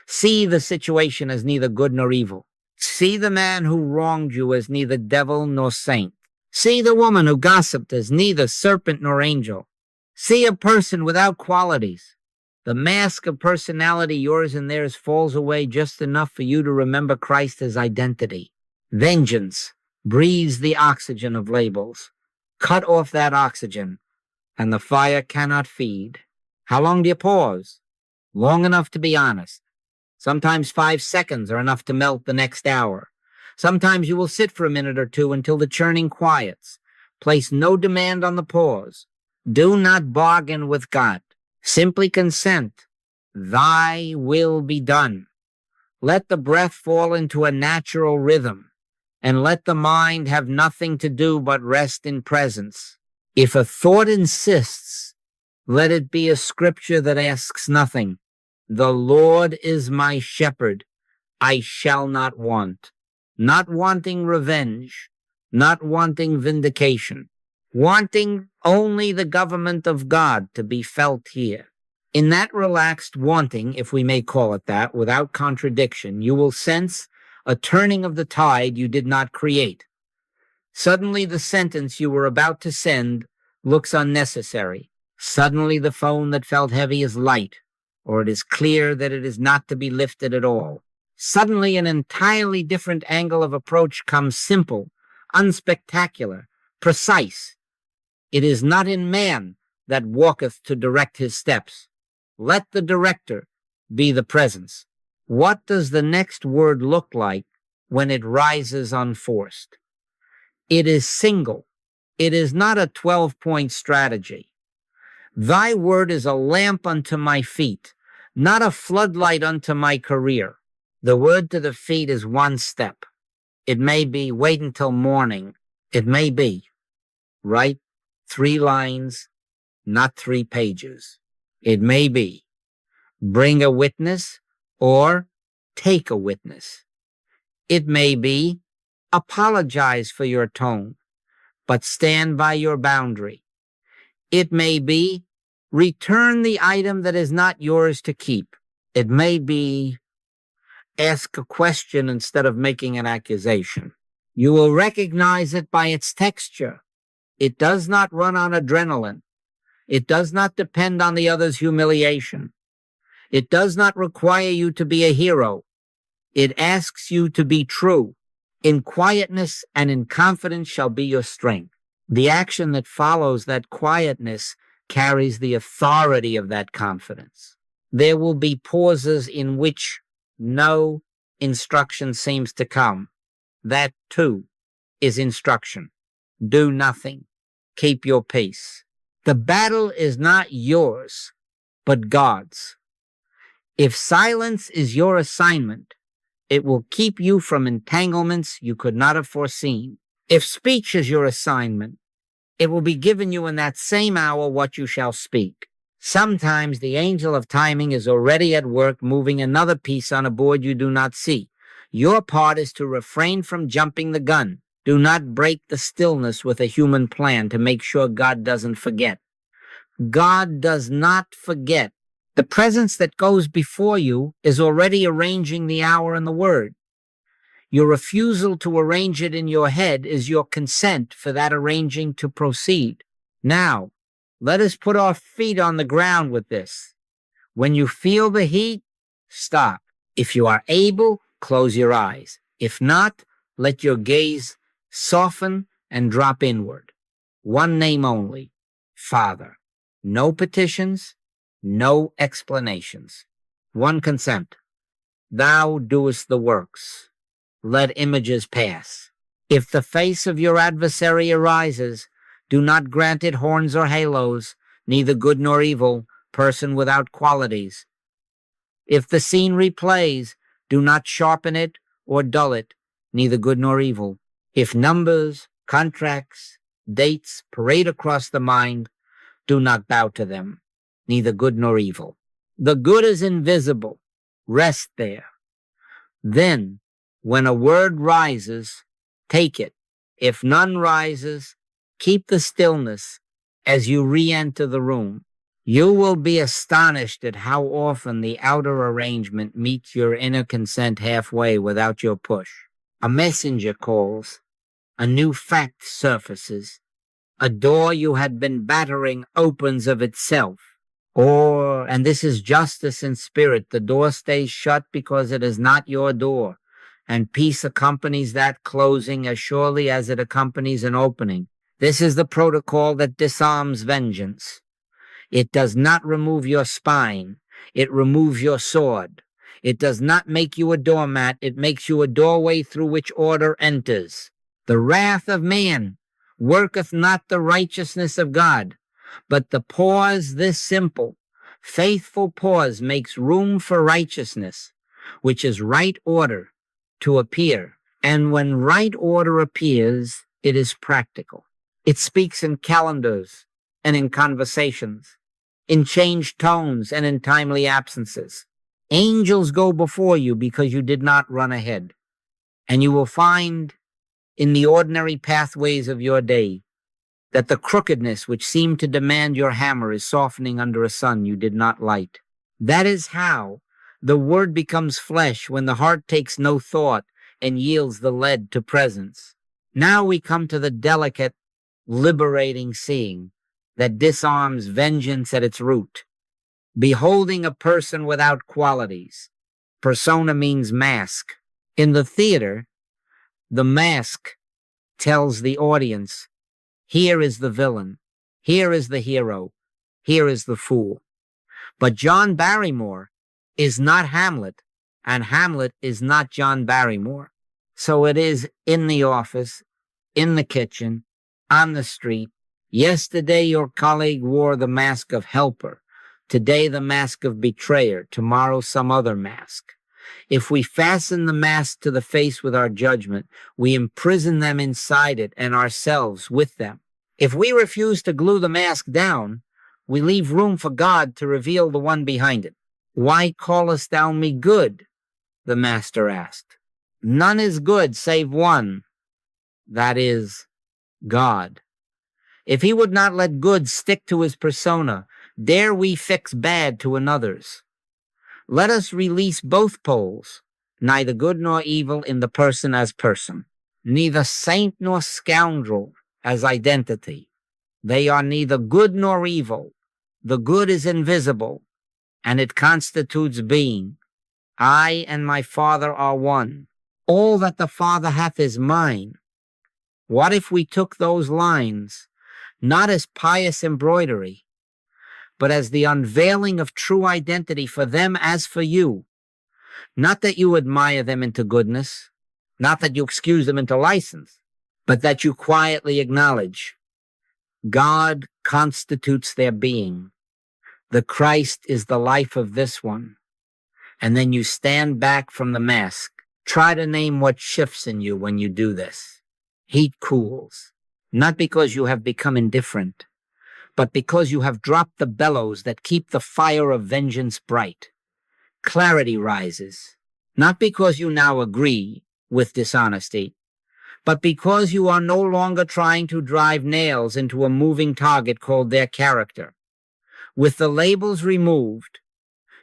See the situation as neither good nor evil. See the man who wronged you as neither devil nor saint. See the woman who gossiped as neither serpent nor angel. See a person without qualities. The mask of personality, yours and theirs, falls away just enough for you to remember Christ as identity. Vengeance breathes the oxygen of labels. Cut off that oxygen, and the fire cannot feed. How long do you pause? Long enough to be honest. Sometimes 5 seconds are enough to melt the next hour. Sometimes you will sit for a minute or two until the churning quiets. Place no demand on the pause. Do not bargain with God. Simply consent. Thy will be done. Let the breath fall into a natural rhythm, and let the mind have nothing to do but rest in presence. If a thought insists, let it be a scripture that asks nothing. The Lord is my shepherd. I shall not want. Not wanting revenge, not wanting vindication. Wanting only the government of God to be felt here. In that relaxed wanting, if we may call it that, without contradiction, you will sense a turning of the tide you did not create. Suddenly the sentence you were about to send looks unnecessary. Suddenly the phone that felt heavy is light, or it is clear that it is not to be lifted at all. Suddenly an entirely different angle of approach comes simple, unspectacular, precise. It is not in man that walketh to direct his steps. Let the director be the presence. What does the next word look like when it rises unforced? It is single. It is not a 12-point strategy. Thy word is a lamp unto my feet, not a floodlight unto my career. The word to the feet is one step. It may be wait until morning. It may be write 3 lines, not 3 pages. It may be bring a witness or take a witness. It may be apologize for your tone, but stand by your boundary. It may be return the item that is not yours to keep. It may be ask a question instead of making an accusation. You will recognize it by its texture. It does not run on adrenaline. It does not depend on the other's humiliation. It does not require you to be a hero. It asks you to be true. In quietness and in confidence shall be your strength. The action that follows that quietness carries the authority of that confidence. There will be pauses in which no instruction seems to come. That too is instruction. Do nothing. Keep your peace. The battle is not yours, but God's. If silence is your assignment, it will keep you from entanglements you could not have foreseen. If speech is your assignment, it will be given you in that same hour what you shall speak. Sometimes the angel of timing is already at work moving another piece on a board you do not see. Your part is to refrain from jumping the gun. Do not break the stillness with a human plan to make sure God doesn't forget. God does not forget. The presence that goes before you is already arranging the hour and the word. Your refusal to arrange it in your head is your consent for that arranging to proceed. Now, let us put our feet on the ground with this. When you feel the heat, stop. If you are able, close your eyes. If not, let your gaze soften and drop inward. One name only, Father. No petitions, no explanations. One consent. Thou doest the works. Let images pass. If the face of your adversary arises, do not grant it horns or halos, neither good nor evil, person without qualities. If the scene replays, do not sharpen it or dull it, neither good nor evil. If numbers, contracts, dates parade across the mind, do not bow to them, neither good nor evil. The good is invisible. Rest there. Then, when a word rises, take it. If none rises, keep the stillness as you re-enter the room. You will be astonished at how often the outer arrangement meets your inner consent halfway without your push. A messenger calls. A new fact surfaces. A door you had been battering opens of itself. Or, and this is justice in spirit, the door stays shut because it is not your door, and peace accompanies that closing as surely as it accompanies an opening. This is the protocol that disarms vengeance. It does not remove your spine. It removes your sword. It does not make you a doormat. It makes you a doorway through which order enters. The wrath of man worketh not the righteousness of God, but the pause this simple, faithful pause makes room for righteousness, which is right order, to appear. And when right order appears, it is practical. It speaks in calendars and in conversations, in changed tones and in timely absences. Angels go before you because you did not run ahead. And you will find in the ordinary pathways of your day that the crookedness which seemed to demand your hammer is softening under a sun you did not light. That is how the word becomes flesh when the heart takes no thought and yields the lead to presence. Now we come to the delicate, liberating seeing that disarms vengeance at its root. Beholding a person without qualities. Persona means mask. In the theater, the mask tells the audience, here is the villain, here is the hero, here is the fool. But John Barrymore is not Hamlet, and Hamlet is not John Barrymore. So it is in the office, in the kitchen, on the street. Yesterday your colleague wore the mask of helper, today the mask of betrayer, tomorrow some other mask. If we fasten the mask to the face with our judgment, we imprison them inside it and ourselves with them. If we refuse to glue the mask down, we leave room for God to reveal the one behind it. Why callest thou me good? The master asked. None is good save one, that is, God. If he would not let good stick to his persona, dare we fix bad to another's? Let us release both poles, neither good nor evil in the person as person, neither saint nor scoundrel as identity. They are neither good nor evil. The good is invisible, and it constitutes being. I and my Father are one. All that the Father hath is mine. What if we took those lines, not as pious embroidery, but as the unveiling of true identity for them as for you? Not that you admire them into goodness, not that you excuse them into license, but that you quietly acknowledge God constitutes their being. The Christ is the life of this one. And then you stand back from the mask. Try to name what shifts in you when you do this. Heat cools, not because you have become indifferent, but because you have dropped the bellows that keep the fire of vengeance bright. Clarity rises, not because you now agree with dishonesty, but because you are no longer trying to drive nails into a moving target called their character. With the labels removed,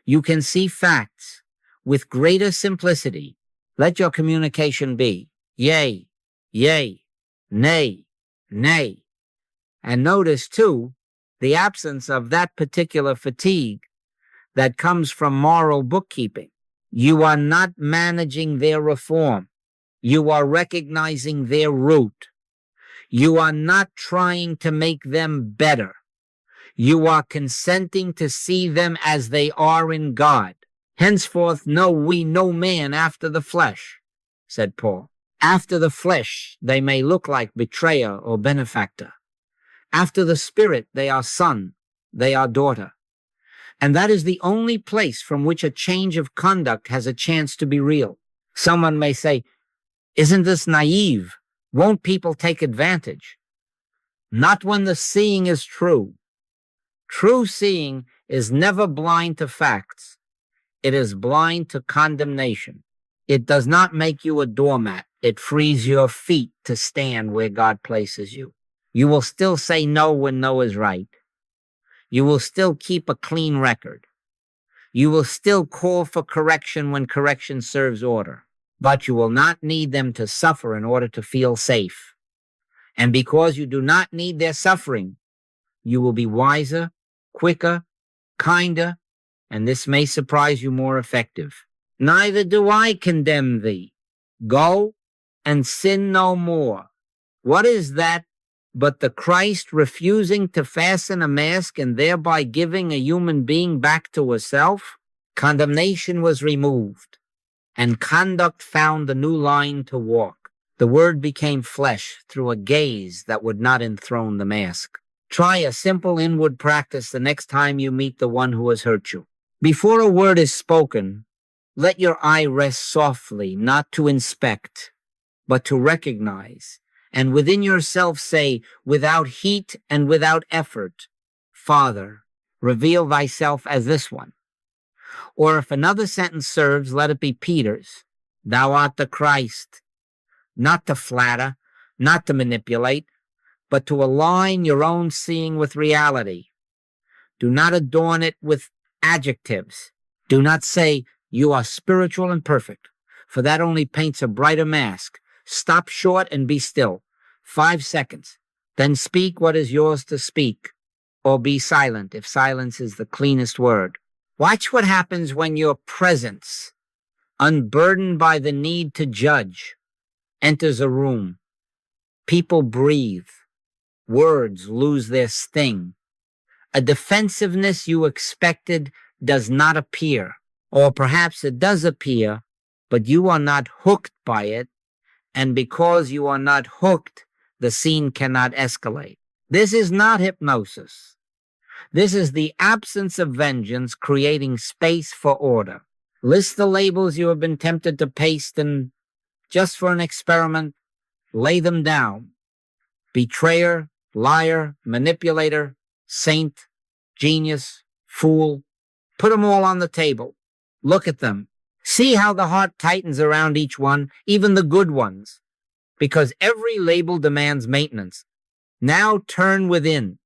you can see facts with greater simplicity. Let your communication be yay, yay, nay, nay. And notice, too, the absence of that particular fatigue that comes from moral bookkeeping. You are not managing their reform. You are recognizing their root. You are not trying to make them better. You are consenting to see them as they are in God. Henceforth know we no man after the flesh, said Paul. After the flesh, they may look like betrayer or benefactor. After the spirit, they are son, they are daughter. And that is the only place from which a change of conduct has a chance to be real. Someone may say, isn't this naive? Won't people take advantage? Not when the seeing is true. True seeing is never blind to facts. It is blind to condemnation. It does not make you a doormat. It frees your feet to stand where God places you. You will still say no when no is right. You will still keep a clean record. You will still call for correction when correction serves order. But you will not need them to suffer in order to feel safe. And because you do not need their suffering, you will be wiser, quicker, kinder, and this may surprise you, more effective. Neither do I condemn thee. Go and sin no more. What is that but the Christ refusing to fasten a mask and thereby giving a human being back to herself? Condemnation was removed, and conduct found a new line to walk. The word became flesh through a gaze that would not enthrone the mask. Try a simple inward practice the next time you meet the one who has hurt you. Before a word is spoken, let your eye rest softly, not to inspect, but to recognize, and within yourself say, without heat and without effort, Father, reveal thyself as this one. Or if another sentence serves, let it be Peter's, Thou art the Christ. Not to flatter, not to manipulate, but to align your own seeing with reality. Do not adorn it with adjectives. Do not say, you are spiritual and perfect, for that only paints a brighter mask. Stop short and be still. 5 seconds. Then speak what is yours to speak, or be silent if silence is the cleanest word. Watch what happens when your presence, unburdened by the need to judge, enters a room. People breathe. Words lose their sting. A defensiveness you expected does not appear. Or perhaps it does appear, but you are not hooked by it, and because you are not hooked, the scene cannot escalate. This is not hypnosis. This is the absence of vengeance creating space for order. List the labels you have been tempted to paste and, just for an experiment, lay them down. Betrayer, liar, manipulator, saint, genius, fool. Put them all on the table. Look at them. See how the heart tightens around each one, even the good ones, because every label demands maintenance. Now turn within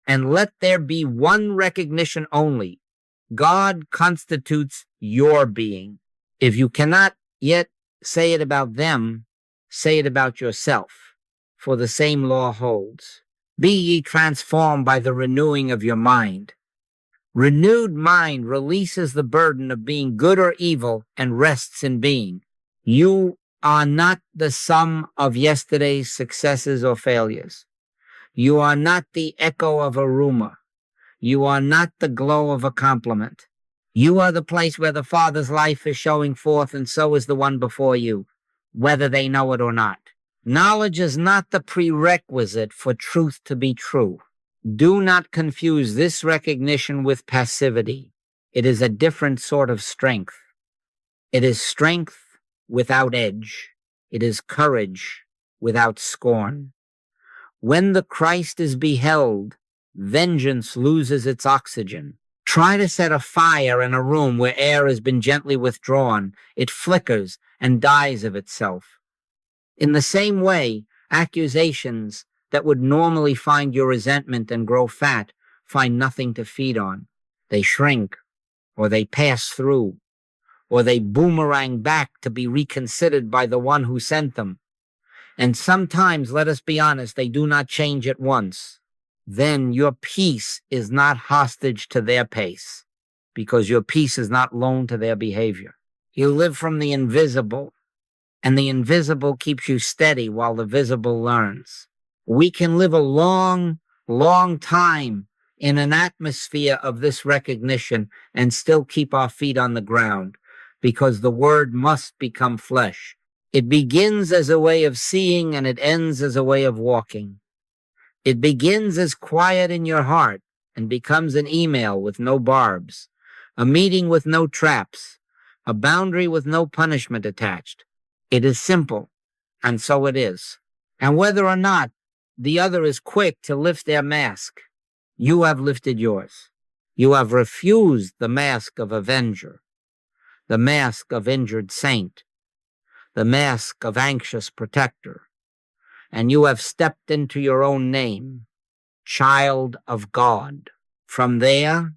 and let there be one recognition only. God constitutes your being. If you cannot yet say it about them, say it about yourself, for the same law holds. Be ye transformed by the renewing of your mind. Renewed mind releases the burden of being good or evil and rests in being. You are not the sum of yesterday's successes or failures. You are not the echo of a rumor. You are not the glow of a compliment. You are the place where the Father's life is showing forth, and so is the one before you, whether they know it or not. Knowledge is not the prerequisite for truth to be true. Do not confuse this recognition with passivity. It is a different sort of strength. It is strength without edge. It is courage without scorn. When the Christ is beheld, vengeance loses its oxygen. Try to set a fire in a room where air has been gently withdrawn. It flickers and dies of itself. In the same way, accusations that would normally find your resentment and grow fat find nothing to feed on. They shrink, or they pass through, or they boomerang back to be reconsidered by the one who sent them. And sometimes, let us be honest, they do not change at once. Then your peace is not hostage to their pace, because your peace is not loaned to their behavior. You live from the invisible, and the invisible keeps you steady while the visible learns. We can live a long, long time in an atmosphere of this recognition and still keep our feet on the ground, because the word must become flesh. It begins as a way of seeing and it ends as a way of walking. It begins as quiet in your heart and becomes an email with no barbs, a meeting with no traps, a boundary with no punishment attached. It is simple, and so it is. And whether or not the other is quick to lift their mask, you have lifted yours. You have refused the mask of avenger, the mask of injured saint, the mask of anxious protector, and you have stepped into your own name, child of God. From there,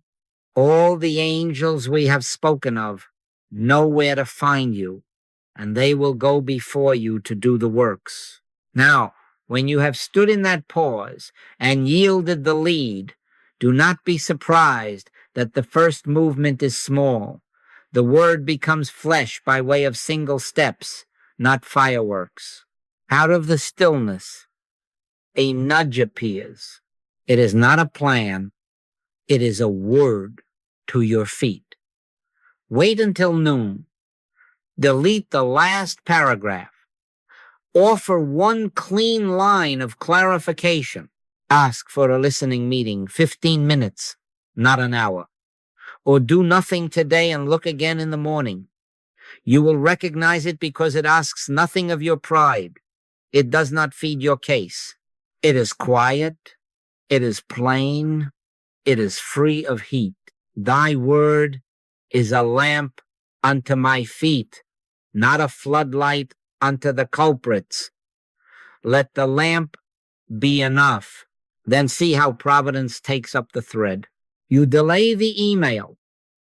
all the angels we have spoken of know where to find you, and they will go before you to do the works. Now, when you have stood in that pause and yielded the lead, do not be surprised that the first movement is small. The word becomes flesh by way of single steps, not fireworks. Out of the stillness, a nudge appears. It is not a plan. It is a word to your feet. Wait until noon. Delete the last paragraph. Offer one clean line of clarification. Ask for a listening meeting, 15 minutes, not an hour. Or do nothing today and look again in the morning. You will recognize it because it asks nothing of your pride. It does not feed your case. It is quiet. It is plain. It is free of heat. Thy word is a lamp unto my feet, not a floodlight unto the culprits. Let the lamp be enough. Then see how providence takes up the thread. You delay the email,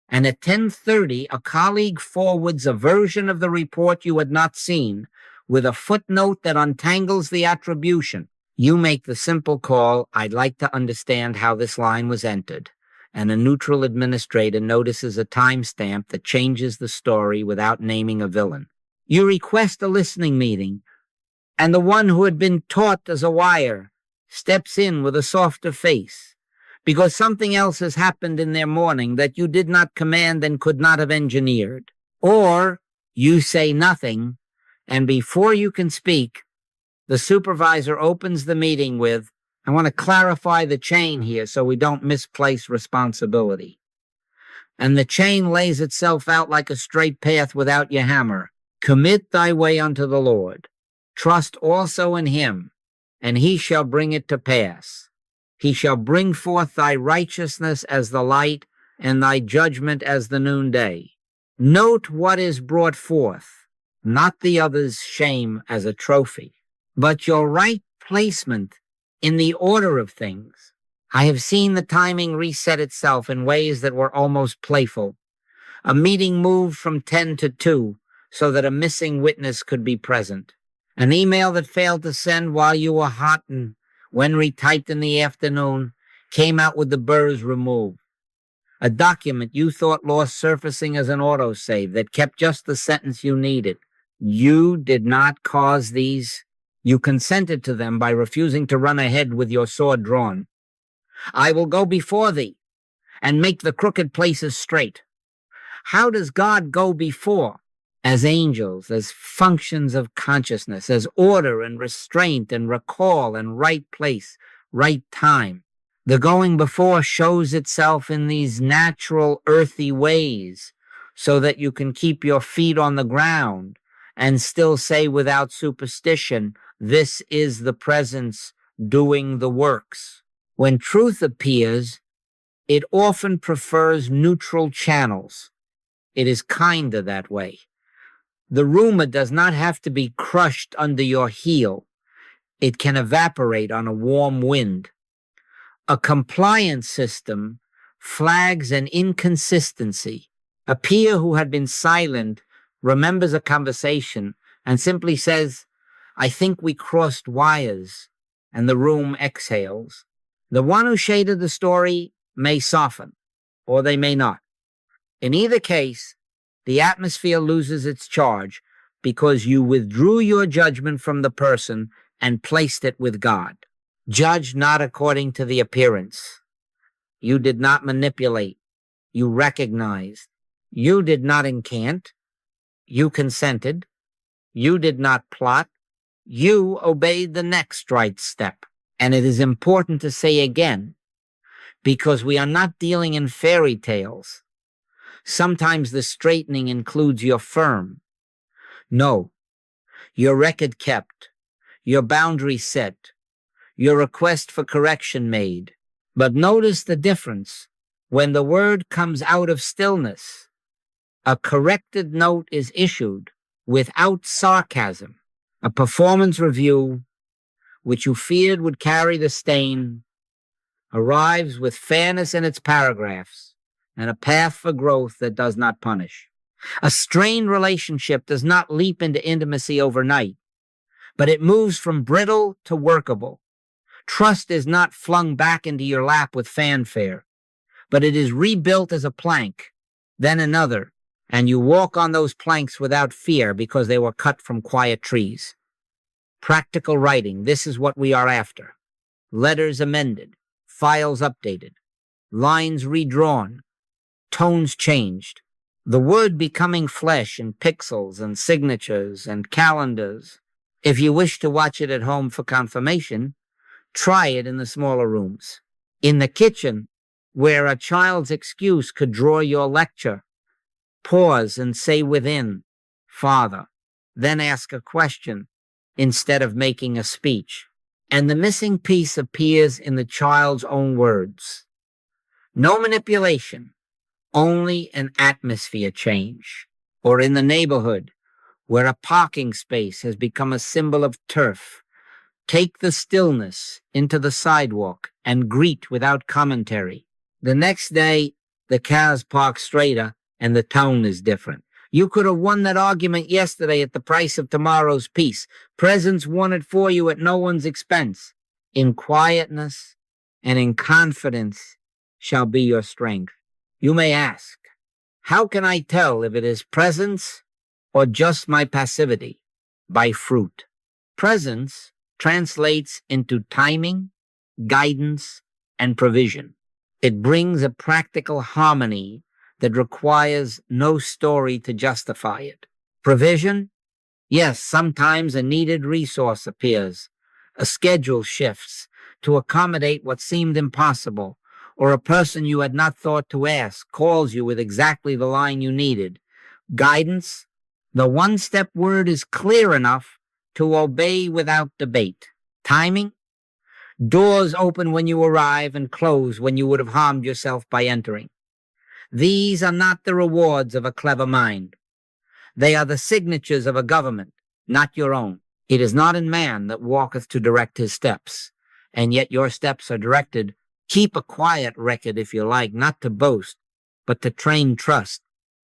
and at 10:30, a colleague forwards a version of the report you had not seen, with a footnote that untangles the attribution. You make the simple call, I'd like to understand how this line was entered, and a neutral administrator notices a timestamp that changes the story without naming a villain. You request a listening meeting, and the one who had been taut as a wire steps in with a softer face, because something else has happened in their morning that you did not command and could not have engineered. Or you say nothing, and before you can speak, the supervisor opens the meeting with, I want to clarify the chain here so we don't misplace responsibility. And the chain lays itself out like a straight path without your hammer. Commit thy way unto the Lord. Trust also in him, and he shall bring it to pass. He shall bring forth thy righteousness as the light, and thy judgment as the noonday. Note what is brought forth, not the other's shame as a trophy, but your right placement in the order of things. I have seen the timing reset itself in ways that were almost playful. A meeting moved from 10 to 2 so that a missing witness could be present. An email that failed to send while you were hot and when retyped in the afternoon came out with the burrs removed. A document you thought lost surfacing as an autosave that kept just the sentence you needed. You did not cause these. You consented to them by refusing to run ahead with your sword drawn. I will go before thee and make the crooked places straight. How does God go before? As angels, as functions of consciousness, as order and restraint and recall and right place, right time. The going before shows itself in these natural earthy ways so that you can keep your feet on the ground and still say without superstition, this is the presence doing the works. When truth appears, it often prefers neutral channels. It is kinder that way. The rumor does not have to be crushed under your heel. It can evaporate on a warm wind. A compliance system flags an inconsistency. A peer who had been silent remembers a conversation and simply says, "I think we crossed wires," and the room exhales. The one who shaded the story may soften, or they may not. In either case, the atmosphere loses its charge because you withdrew your judgment from the person and placed it with God. Judge not according to the appearance. You did not manipulate. You recognized. You did not incant. You consented. You did not plot. You obeyed the next right step. And it is important to say again, because we are not dealing in fairy tales. Sometimes the straightening includes your firm. No, your record kept, your boundary set, your request for correction made. But notice the difference. When the word comes out of stillness, a corrected note is issued without sarcasm. A performance review, which you feared would carry the stain, arrives with fairness in its paragraphs and a path for growth that does not punish. A strained relationship does not leap into intimacy overnight, but it moves from brittle to workable. Trust is not flung back into your lap with fanfare, but it is rebuilt as a plank, then another, and you walk on those planks without fear because they were cut from quiet trees. Practical writing, this is what we are after. Letters amended, files updated, lines redrawn, tones changed. The word becoming flesh in pixels and signatures and calendars. If you wish to watch it at home for confirmation, try it in the smaller rooms. In the kitchen, where a child's excuse could draw your lecture, pause and say within, "Father," then ask a question instead of making a speech. And the missing piece appears in the child's own words. No manipulation, only an atmosphere change. Or in the neighborhood, where a parking space has become a symbol of turf, take the stillness into the sidewalk and greet without commentary. The next day, the cars park straighter and the tone is different. You could have won that argument yesterday at the price of tomorrow's peace. Presence won it for you at no one's expense. In quietness and in confidence shall be your strength. You may ask, how can I tell if it is presence or just my passivity? By fruit. Presence translates into timing, guidance, and provision. It brings a practical harmony that requires no story to justify it. Provision? Yes, sometimes a needed resource appears. A schedule shifts to accommodate what seemed impossible, or a person you had not thought to ask calls you with exactly the line you needed. Guidance? The one-step word is clear enough to obey without debate. Timing? Doors open when you arrive and close when you would have harmed yourself by entering. These are not the rewards of a clever mind. They are the signatures of a government, not your own. It is not in man that walketh to direct his steps, and yet your steps are directed. Keep a quiet record if you like, not to boast, but to train trust.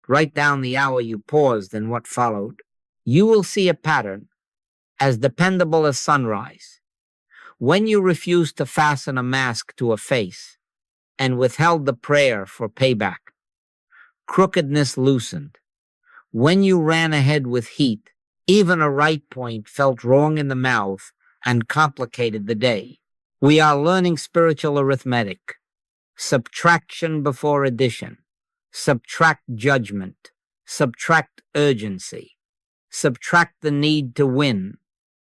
Write down the hour you paused and what followed. You will see a pattern as dependable as sunrise. When you refused to fasten a mask to a face and withheld the prayer for payback, crookedness loosened. When you ran ahead with heat, even a right point felt wrong in the mouth and complicated the day. We are learning spiritual arithmetic. Subtraction before addition. Subtract judgment. Subtract urgency. Subtract the need to win.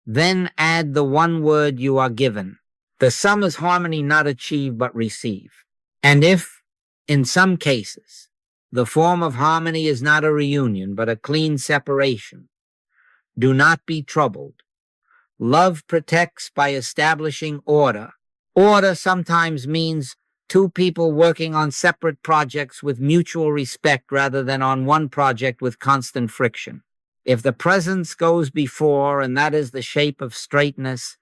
Then add the one word you are given. The sum is harmony not achieve but receive. And if, in some cases, the form of harmony is not a reunion but a clean separation, do not be troubled. Love protects by establishing order. Order sometimes means two people working on separate projects with mutual respect rather than on one project with constant friction. If the presence goes before, and that is the shape of straightness,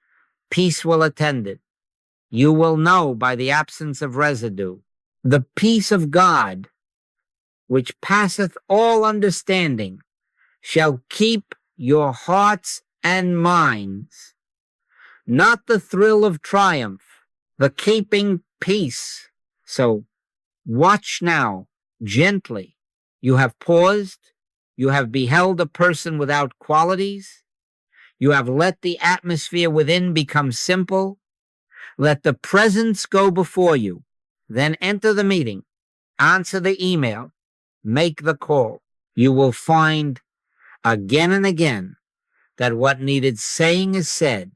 peace will attend it. You will know by the absence of residue. The peace of God, which passeth all understanding, shall keep your hearts and minds. Not the thrill of triumph, the keeping peace. So watch now, gently. You have paused. You have beheld a person without qualities. You have let the atmosphere within become simple. Let the presence go before you. Then enter the meeting. Answer the email. Make the call. You will find again and again that what needed saying is said,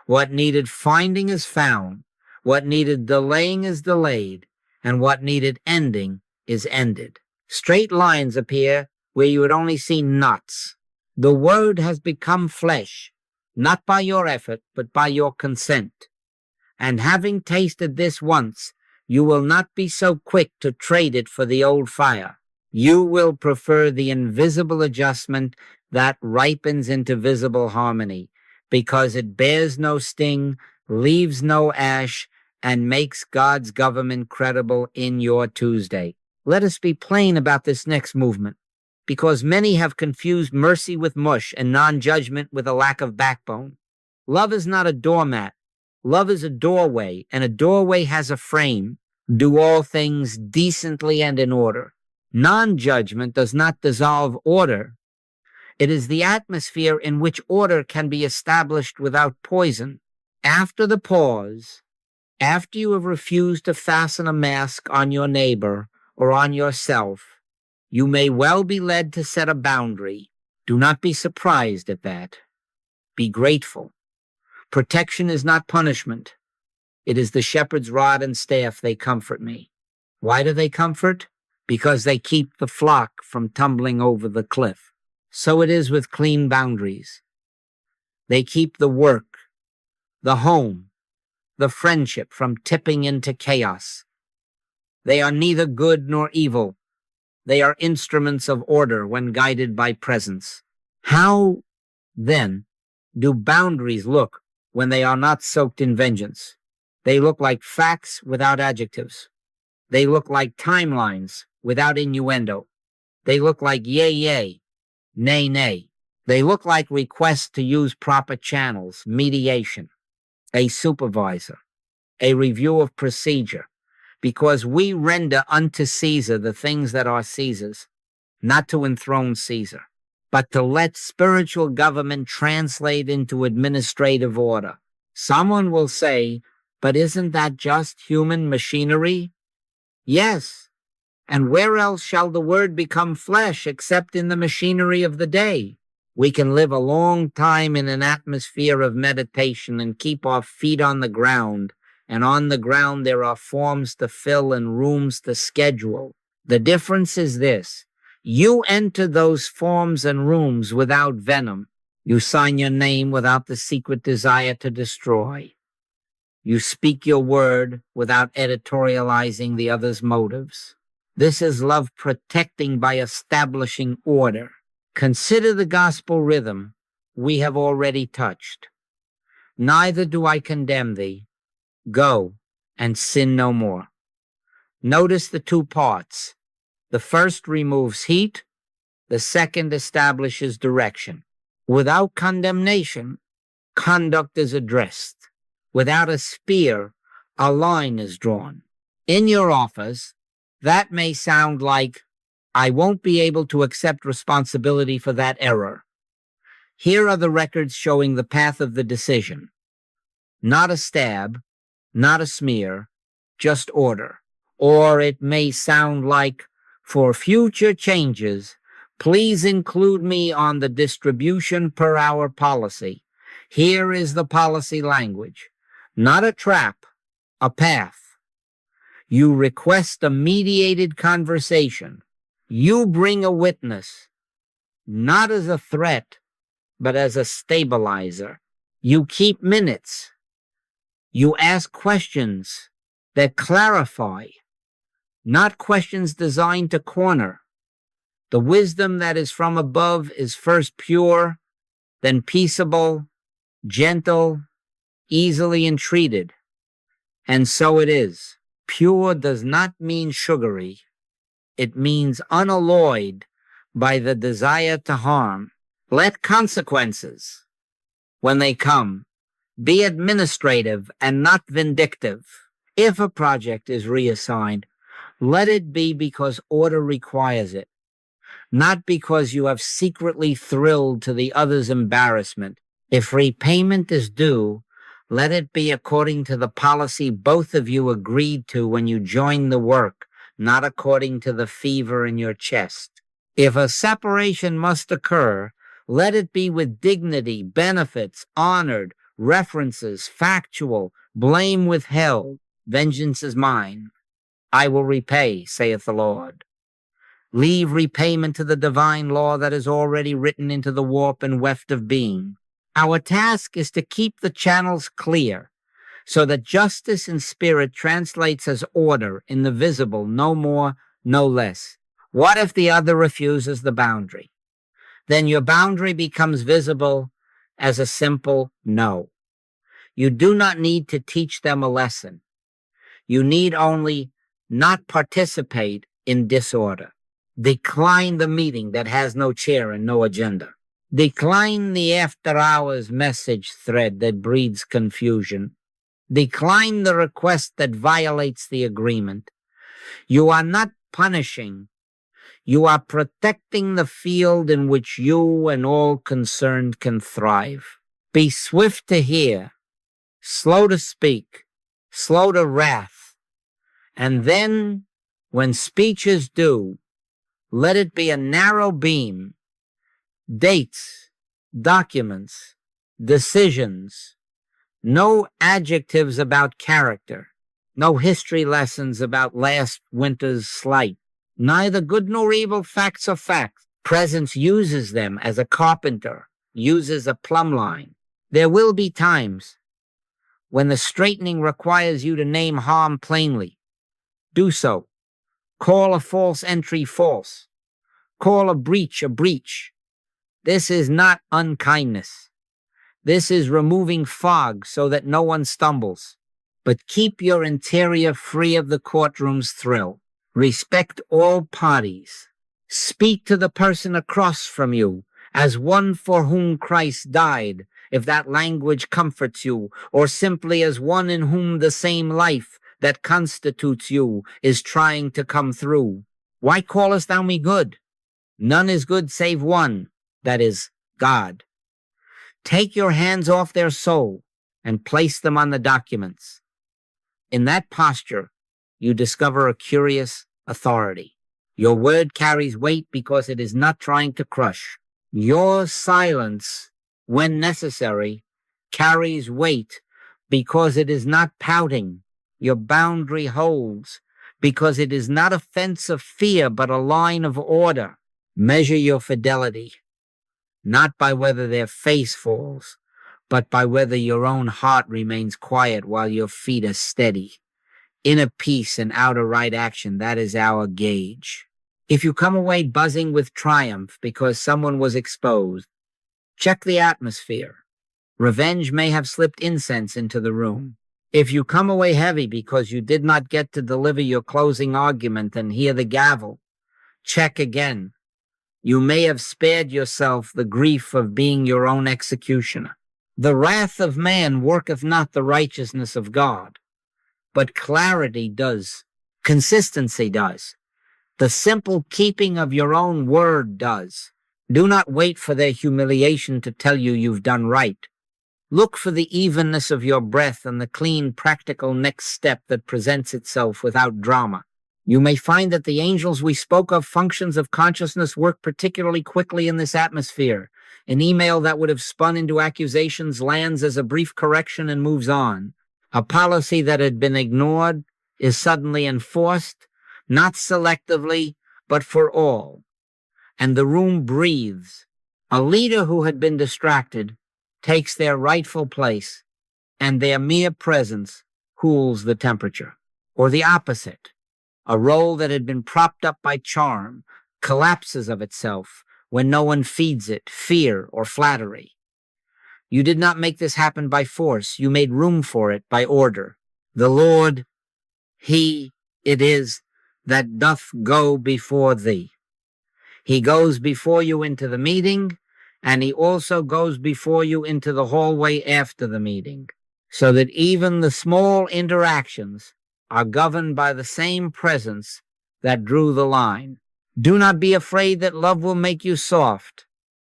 what needed finding is found, what needed delaying is delayed, and what needed ending is ended. Straight lines appear where you would only see knots. The word has become flesh, not by your effort, but by your consent. And having tasted this once, you will not be so quick to trade it for the old fire. You will prefer the invisible adjustment that ripens into visible harmony, because it bears no sting, leaves no ash, and makes God's government credible in your Tuesday. Let us be plain about this next movement, because many have confused mercy with mush and non-judgment with a lack of backbone. Love is not a doormat. Love is a doorway, and a doorway has a frame. Do all things decently and in order. Non-judgment does not dissolve order. It is the atmosphere in which order can be established without poison. After the pause, after you have refused to fasten a mask on your neighbor or on yourself, you may well be led to set a boundary. Do not be surprised at that. Be grateful. Protection is not punishment. It is the shepherd's rod and staff. They comfort me. Why do they comfort? Because they keep the flock from tumbling over the cliff. So it is with clean boundaries. They keep the work, the home, the friendship from tipping into chaos. They are neither good nor evil. They are instruments of order when guided by presence. How, then, do boundaries look when they are not soaked in vengeance? They look like facts without adjectives. They look like timelines without innuendo. They look like yay, yay, nay, nay. They look like requests to use proper channels, mediation, a supervisor, a review of procedure, because we render unto Caesar the things that are Caesar's, not to enthrone Caesar, but to let spiritual government translate into administrative order. Someone will say, but isn't that just human machinery? Yes. And where else shall the word become flesh except in the machinery of the day? We can live a long time in an atmosphere of meditation and keep our feet on the ground, and on the ground there are forms to fill and rooms to schedule. The difference is this. You enter those forms and rooms without venom. You sign your name without the secret desire to destroy. You speak your word without editorializing the other's motives. This is love protecting by establishing order. Consider the gospel rhythm we have already touched. Neither do I condemn thee. Go and sin no more. Notice the two parts. The first removes heat. The second establishes direction. Without condemnation, conduct is addressed. Without a spear, a line is drawn. In your office, that may sound like, I won't be able to accept responsibility for that error. Here are the records showing the path of the decision. Not a stab, not a smear, just order. Or it may sound like, for future changes, please include me on the distribution per hour policy. Here is the policy language. Not a trap, a path. You request a mediated conversation. You bring a witness, not as a threat, but as a stabilizer. You keep minutes. You ask questions that clarify, not questions designed to corner. The wisdom that is from above is first pure, then peaceable, gentle, easily entreated. And so it is. Pure does not mean sugary. It means unalloyed by the desire to harm. Let consequences, when they come, be administrative and not vindictive. If a project is reassigned, let it be because order requires it, not because you have secretly thrilled to the other's embarrassment. If repayment is due, let it be according to the policy both of you agreed to when you joined the work, not according to the fever in your chest. If a separation must occur, let it be with dignity, benefits, honored, references, factual, blame withheld. Vengeance is mine. I will repay, saith the Lord. Leave repayment to the divine law that is already written into the warp and weft of being. Our task is to keep the channels clear so that justice in spirit translates as order in the visible, no more, no less. What if the other refuses the boundary? Then your boundary becomes visible as a simple no. You do not need to teach them a lesson. You need only not participate in disorder. Decline the meeting that has no chair and no agenda. Decline the after-hours message thread that breeds confusion. Decline the request that violates the agreement. You are not punishing. You are protecting the field in which you and all concerned can thrive. Be swift to hear, slow to speak, slow to wrath. And then, when speech is due, let it be a narrow beam. Dates, documents, decisions, no adjectives about character, no history lessons about last winter's slight, neither good nor evil facts or facts. Presence uses them as a carpenter uses a plumb line. There will be times when the straightening requires you to name harm plainly. Do so. Call a false entry false. Call a breach a breach. This is not unkindness. This is removing fog so that no one stumbles. But keep your interior free of the courtroom's thrill. Respect all parties. Speak to the person across from you as one for whom Christ died, if that language comforts you, or simply as one in whom the same life that constitutes you is trying to come through. Why callest thou me good? None is good save one, that is, God. Take your hands off their soul and place them on the documents. In that posture, you discover a curious authority. Your word carries weight because it is not trying to crush. Your silence, when necessary, carries weight because it is not pouting. Your boundary holds because it is not a fence of fear, but a line of order. Measure your fidelity, not by whether their face falls, but by whether your own heart remains quiet while your feet are steady. Inner peace and outer right action, that is our gauge. If you come away buzzing with triumph because someone was exposed, check the atmosphere. Revenge may have slipped incense into the room. If you come away heavy because you did not get to deliver your closing argument and hear the gavel, check again. You may have spared yourself the grief of being your own executioner. The wrath of man worketh not the righteousness of God, but clarity does. Consistency does. The simple keeping of your own word does. Do not wait for their humiliation to tell you you've done right. Look for the evenness of your breath and the clean, practical next step that presents itself without drama. You may find that the angels we spoke of, functions of consciousness, work particularly quickly in this atmosphere. An email that would have spun into accusations lands as a brief correction and moves on. A policy that had been ignored is suddenly enforced, not selectively, but for all. And the room breathes. A leader who had been distracted takes their rightful place, and their mere presence cools the temperature. Or the opposite. A role that had been propped up by charm, collapses of itself when no one feeds it fear or flattery. You did not make this happen by force. You made room for it by order. The Lord, He it is that doth go before thee. He goes before you into the meeting, and He also goes before you into the hallway after the meeting, so that even the small interactions are governed by the same presence that drew the line. Do not be afraid that love will make you soft.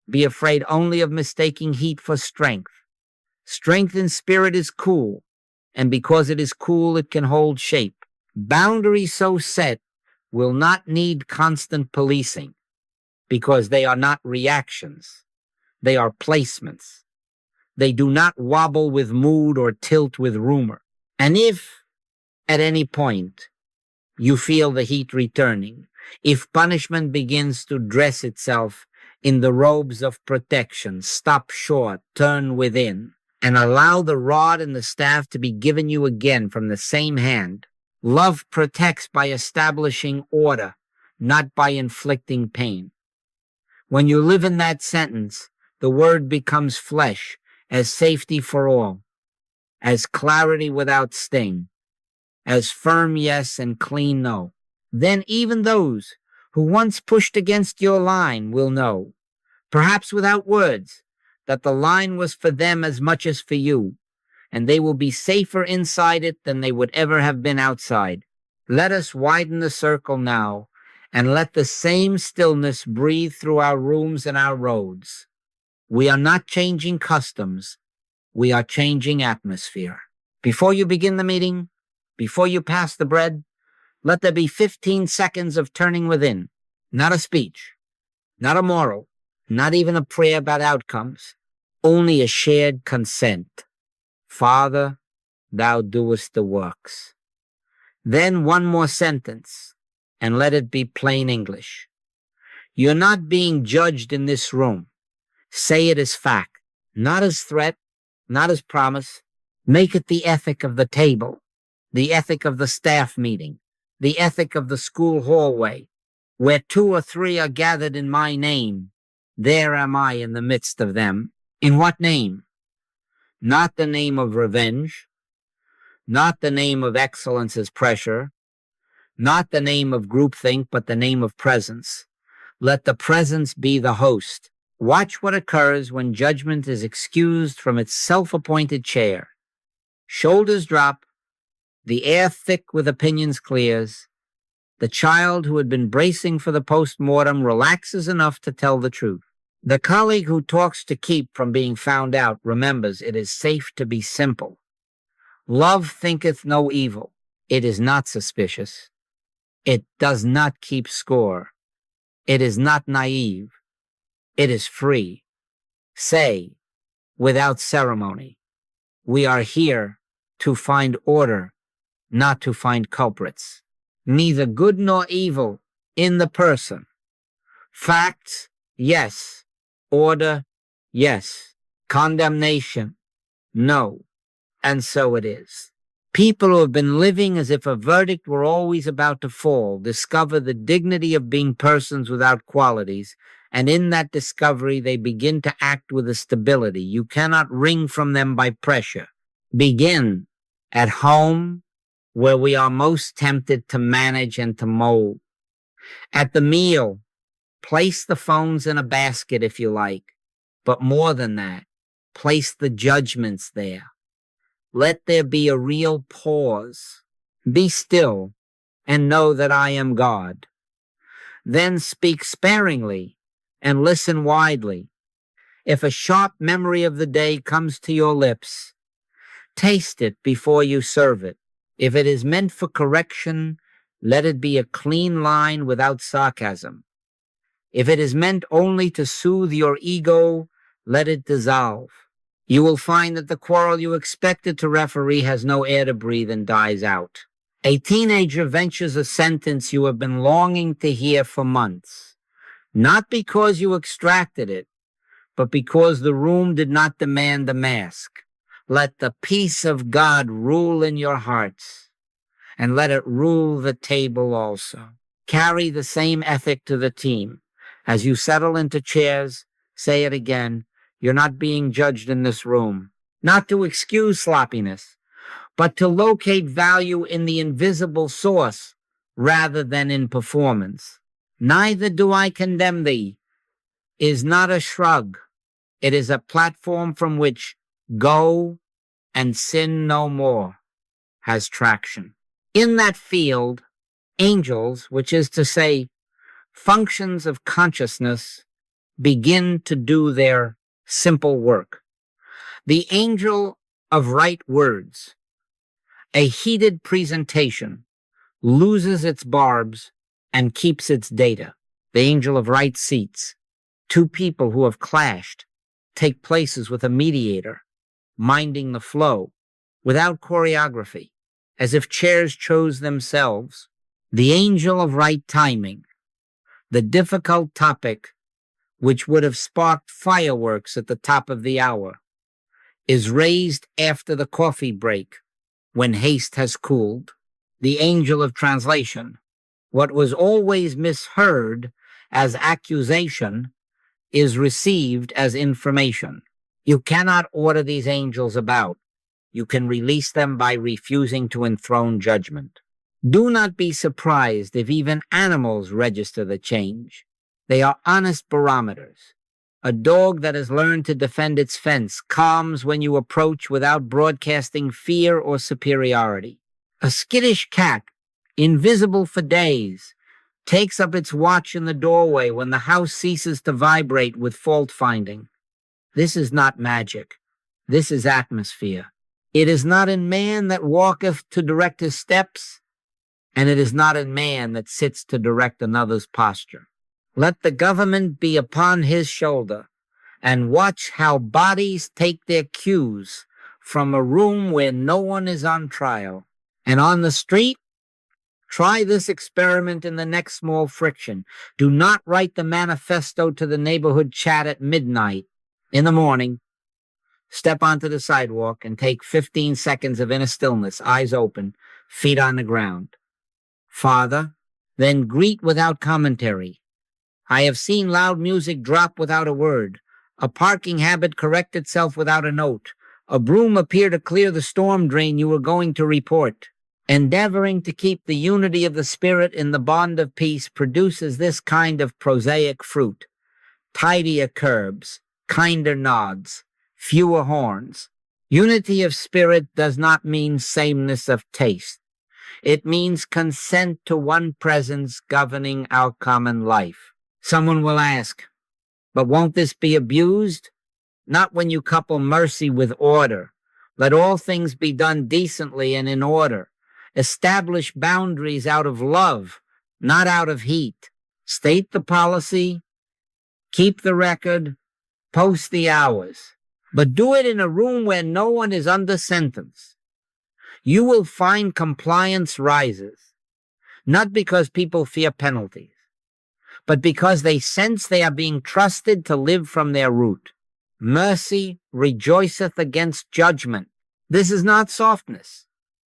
Be afraid only of mistaking heat for strength. Strength in spirit is cool, and because it is cool, it can hold shape. Boundaries so set will not need constant policing, because they are not reactions. They are placements. They do not wobble with mood or tilt with rumor. And if, at any point, you feel the heat returning, if punishment begins to dress itself in the robes of protection, stop short, turn within, and allow the rod and the staff to be given you again from the same hand. Love protects by establishing order, not by inflicting pain. When you live in that sentence, the word becomes flesh, as safety for all, as clarity without sting, as firm yes and clean no. Then even those who once pushed against your line will know, perhaps without words, that the line was for them as much as for you, and they will be safer inside it than they would ever have been outside. Let us widen the circle now, and let the same stillness breathe through our rooms and our roads. We are not changing customs. We are changing atmosphere. Before you begin the meeting, before you pass the bread, let there be 15 seconds of turning within. Not a speech, not a moral, not even a prayer about outcomes, only a shared consent. Father, thou doest the works. Then one more sentence, and let it be plain English. You're not being judged in this room. Say it as fact, not as threat, not as promise. Make it the ethic of the table, the ethic of the staff meeting, the ethic of the school hallway. Where 2 or 3 are gathered in my name, there am I in the midst of them. In what name? Not the name of revenge, not the name of excellence as pressure, not the name of groupthink, but the name of presence. Let the presence be the host. Watch what occurs when judgment is excused from its self-appointed chair. Shoulders drop, the air thick with opinions clears. The child who had been bracing for the post-mortem relaxes enough to tell the truth. The colleague who talks to keep from being found out remembers it is safe to be simple. Love thinketh no evil. It is not suspicious. It does not keep score. It is not naive. It is free. Say, without ceremony, we are here to find order, not to find culprits. Neither good nor evil in the person. Facts, yes. Order, yes. Condemnation, no. And so it is. People who have been living as if a verdict were always about to fall discover the dignity of being persons without qualities, and in that discovery they begin to act with a stability you cannot wring from them by pressure. Begin at home, where we are most tempted to manage and to mold. At the meal, place the phones in a basket if you like, but more than that, place the judgments there. Let there be a real pause. Be still and know that I am God. Then speak sparingly and listen widely. If a sharp memory of the day comes to your lips, taste it before you serve it. If it is meant for correction, let it be a clean line without sarcasm. If it is meant only to soothe your ego, let it dissolve. You will find that the quarrel you expected to referee has no air to breathe and dies out. A teenager ventures a sentence you have been longing to hear for months, not because you extracted it, but because the room did not demand the mask. Let the peace of God rule in your hearts, and let it rule the table also. Carry the same ethic to the team. As you settle into chairs, say it again. You're not being judged in this room. Not to excuse sloppiness, but to locate value in the invisible source rather than in performance. Neither do I condemn thee is not a shrug. It is a platform from which go and sin no more has traction. In that field, angels, which is to say, functions of consciousness, begin to do their simple work. The angel of right words, a heated presentation, loses its barbs and keeps its data. The angel of right seats, two people who have clashed, take places with a mediator, minding the flow, without choreography, as if chairs chose themselves. The angel of right timing, the difficult topic which would have sparked fireworks at the top of the hour, is raised after the coffee break when haste has cooled. The angel of translation, what was always misheard as accusation is received as information. You cannot order these angels about. You can release them by refusing to enthrone judgment. Do not be surprised if even animals register the change. They are honest barometers. A dog that has learned to defend its fence calms when you approach without broadcasting fear or superiority. A skittish cat, invisible for days, takes up its watch in the doorway when the house ceases to vibrate with fault-finding. This is not magic. This is atmosphere. It is not in man that walketh to direct his steps, and it is not in man that sits to direct another's posture. Let the government be upon his shoulder, and watch how bodies take their cues from a room where no one is on trial. And on the street, try this experiment in the next small friction. Do not write the manifesto to the neighborhood chat at midnight. In the morning, step onto the sidewalk and take 15 seconds of inner stillness, eyes open, feet on the ground. Father, then greet without commentary. I have seen loud music drop without a word, a parking habit correct itself without a note, a broom appear to clear the storm drain you were going to report. Endeavoring to keep the unity of the spirit in the bond of peace produces this kind of prosaic fruit: tidier curbs, kinder nods, fewer horns. Unity of spirit does not mean sameness of taste. It means consent to one presence governing our common life. Someone will ask, but won't this be abused? Not when you couple mercy with order. Let all things be done decently and in order. Establish boundaries out of love, not out of heat. State the policy, keep the record, post the hours, but do it in a room where no one is under sentence. You will find compliance rises, not because people fear penalties, but because they sense they are being trusted to live from their root. Mercy rejoiceth against judgment. This is not softness.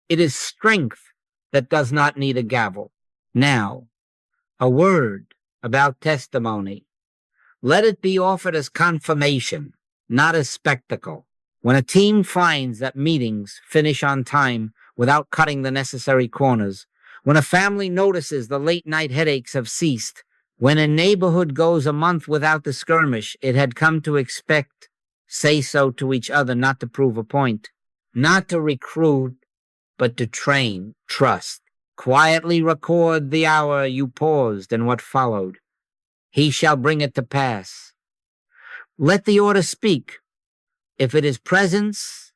It is strength that does not need a gavel. Now, a word about testimony. Let it be offered as confirmation, not as spectacle. When a team finds that meetings finish on time without cutting the necessary corners, when a family notices the late-night headaches have ceased, when a neighborhood goes a month without the skirmish it had come to expect, say so to each other, not to prove a point, not to recruit, but to train trust. Quietly record the hour you paused and what followed. He shall bring it to pass. Let the order speak. If it is presence,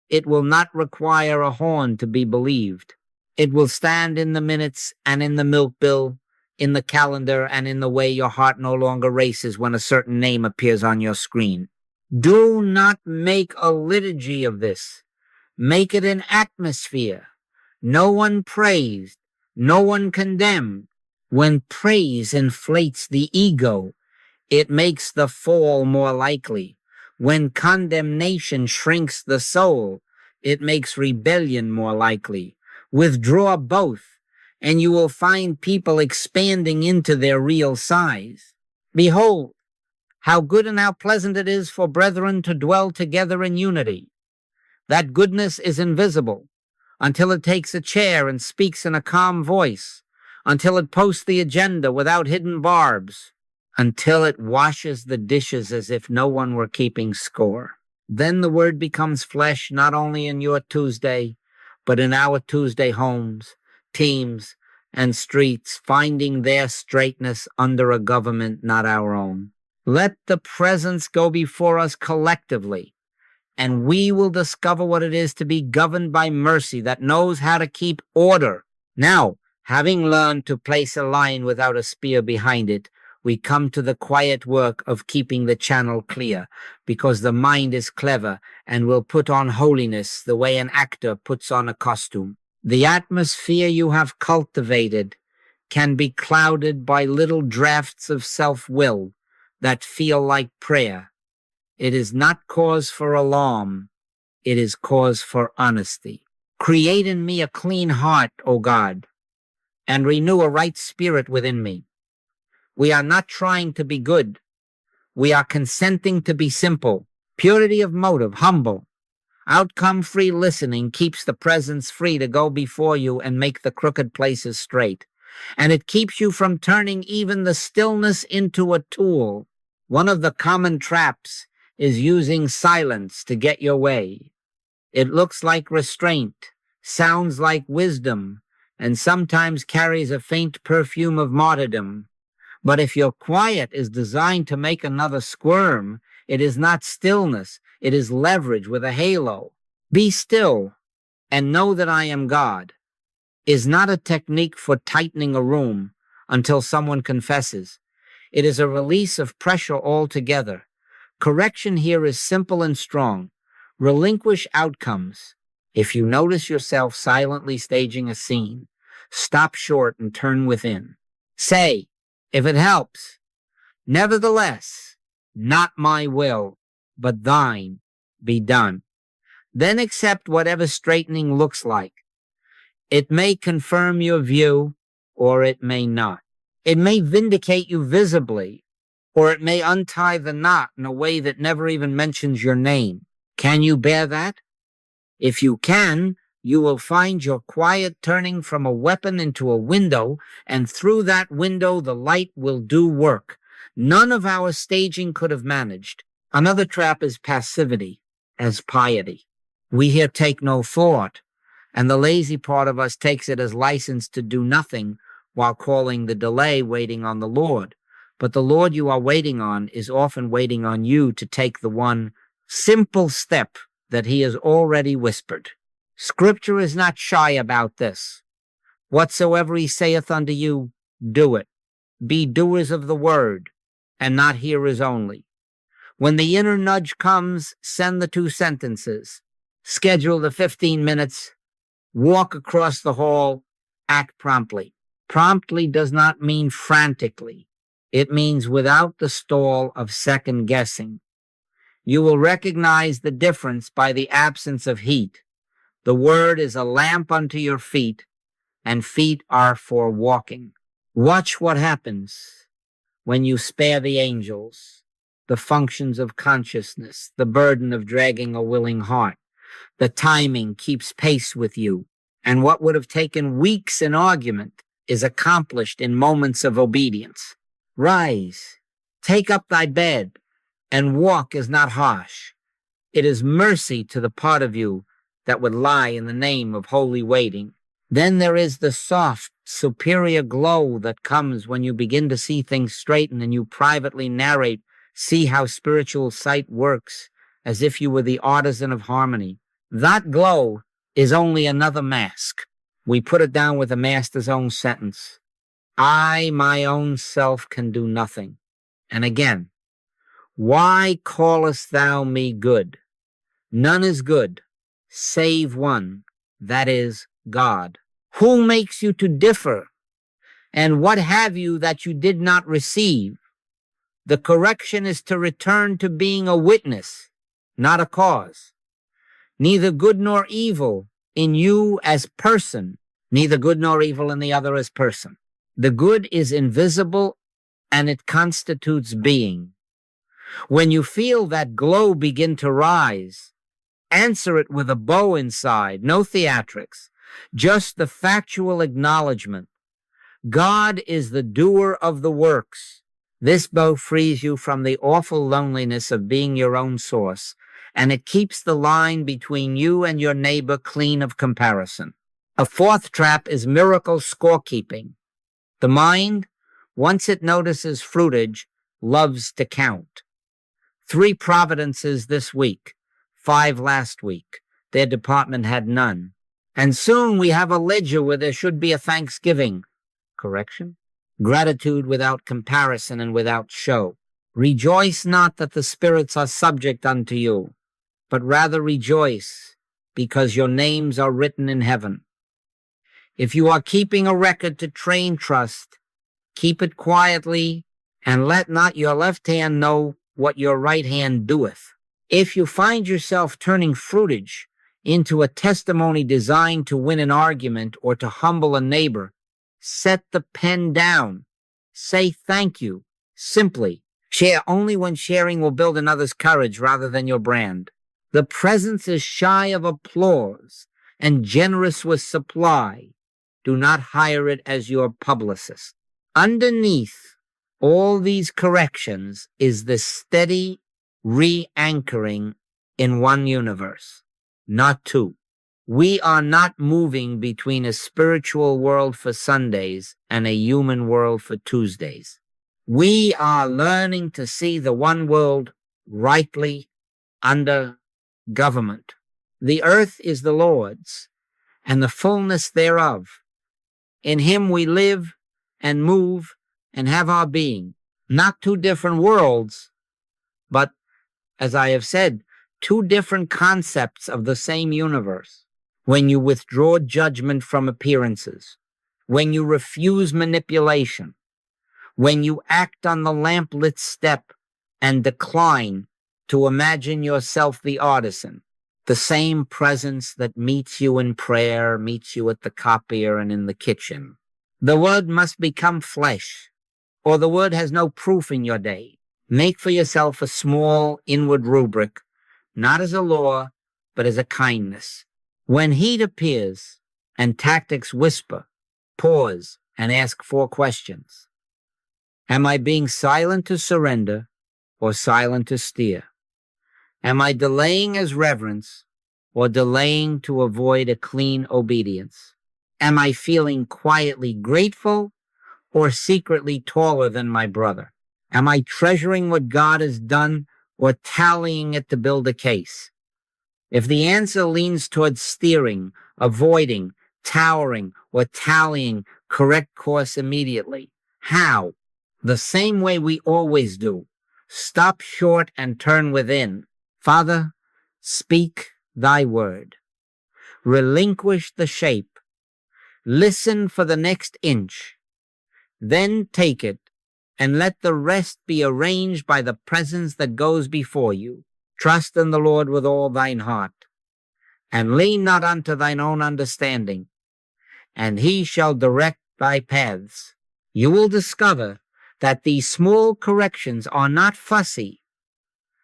it will not require a horn to be believed. It will stand in the minutes and in the milk bill, in the calendar, and in the way your heart no longer races when a certain name appears on your screen. Do not make a liturgy of this. Make it an atmosphere. No one praised, no one condemned. When praise inflates the ego, it makes the fall more likely. When condemnation shrinks the soul, it makes rebellion more likely. Withdraw both. and you will find people expanding into their real size. Behold, how good and how pleasant it is for brethren to dwell together in unity. That goodness is invisible until it takes a chair and speaks in a calm voice, until it posts the agenda without hidden barbs, until it washes the dishes as if no one were keeping score. Then the word becomes flesh not only in your Tuesday, but in our Tuesday homes, teams, and streets, finding their straightness under a government not our own. Let the presence go before us collectively, and we will discover what it is to be governed by mercy that knows how to keep order. Now, having learned to place a line without a spear behind it, we come to the quiet work of keeping the channel clear, because the mind is clever and will put on holiness the way an actor puts on a costume. The atmosphere you have cultivated can be clouded by little drafts of self-will that feel like prayer. It is not cause for alarm. It is cause for honesty. Create in me a clean heart, O God, and renew a right spirit within me. We are not trying to be good. We are consenting to be simple. Purity of motive, humble. Outcome-free listening keeps the presence free to go before you and make the crooked places straight. And it keeps you from turning even the stillness into a tool. One of the common traps is using silence to get your way. It looks like restraint, sounds like wisdom, and sometimes carries a faint perfume of martyrdom. But if your quiet is designed to make another squirm, it is not stillness, it is leverage with a halo. Be still and know that I am God is not a technique for tightening a room until someone confesses. It is a release of pressure altogether. Correction here is simple and strong. Relinquish outcomes. If you notice yourself silently staging a scene, stop short and turn within. Say, if it helps, nevertheless, not my will, but thine be done. Then accept whatever straightening looks like. It may confirm your view, or it may not. It may vindicate you visibly, or it may untie the knot in a way that never even mentions your name. Can you bear that? If you can, you will find your quiet turning from a weapon into a window, and through that window the light will do work. None of our staging could have managed. Another trap is passivity as piety. We here take no thought, and the lazy part of us takes it as license to do nothing while calling the delay waiting on the Lord. But the Lord you are waiting on is often waiting on you to take the one simple step that he has already whispered. Scripture is not shy about this. Whatsoever he saith unto you, do it. Be doers of the word, and not hearers only. When the inner nudge comes, send the 2 sentences. Schedule the 15 minutes. Walk across the hall. Act promptly. Promptly does not mean frantically. It means without the stall of second guessing. You will recognize the difference by the absence of heat. The word is a lamp unto your feet, and feet are for walking. Watch what happens when you spare the angels, the functions of consciousness, the burden of dragging a willing heart. The timing keeps pace with you, and what would have taken weeks in argument is accomplished in moments of obedience. Rise, take up thy bed, and walk is not harsh. It is mercy to the part of you that would lie in the name of holy waiting. Then there is the soft, superior glow that comes when you begin to see things straighten and you privately narrate, see how spiritual sight works, as if you were the artisan of harmony. That glow is only another mask. We put it down with the master's own sentence. I, my own self, can do nothing. And again, why callest thou me good? None is good, save one, that is God. Who makes you to differ? And what have you that you did not receive? The correction is to return to being a witness, not a cause. Neither good nor evil in you as person, Neither good nor evil in the other is person. The good is invisible and it constitutes being. When you feel that glow begin to rise, answer it with a bow inside, no theatrics, just the factual acknowledgement. God is the doer of the works. This bow frees you from the awful loneliness of being your own source, and it keeps the line between you and your neighbor clean of comparison. A fourth trap is miracle scorekeeping. The mind, once it notices fruitage, loves to count. 3 providences this week, 5 last week. Their department had none. And soon we have a ledger where there should be a thanksgiving. Correction? Gratitude without comparison and without show. Rejoice not that the spirits are subject unto you, but rather rejoice because your names are written in heaven. If you are keeping a record to train trust, keep it quietly, and let not your left hand know what your right hand doeth. If you find yourself turning fruitage into a testimony designed to win an argument or to humble a neighbor, set the pen down. Say thank you, simply. Share only when sharing will build another's courage rather than your brand. The presence is shy of applause and generous with supply. Do not hire it as your publicist. Underneath all these corrections is the steady re-anchoring in one universe, not 2. We are not moving between a spiritual world for Sundays and a human world for Tuesdays. We are learning to see the one world rightly under government. The earth is the Lord's, and the fullness thereof. In him we live and move and have our being. Not 2 different worlds, but, as I have said, 2 different concepts of the same universe. When you withdraw judgment from appearances, when you refuse manipulation, when you act on the lamplit step and decline to imagine yourself the artisan, the same presence that meets you in prayer, meets you at the copier and in the kitchen. The word must become flesh, or the word has no proof in your day. Make for yourself a small inward rubric, not as a law, but as a kindness. When heat appears and tactics whisper, pause and ask 4 questions. Am I being silent to surrender or silent to steer? Am I delaying as reverence or delaying to avoid a clean obedience? Am I feeling quietly grateful or secretly taller than my brother? Am I treasuring what God has done or tallying it to build a case? If the answer leans towards steering, avoiding, towering, or tallying, correct course immediately. How? The same way we always do. Stop short and turn within. Father, speak thy word. Relinquish the shape. Listen for the next inch. Then take it, and let the rest be arranged by the presence that goes before you. Trust in the Lord with all thine heart, and lean not unto thine own understanding, and he shall direct thy paths. You will discover that these small corrections are not fussy.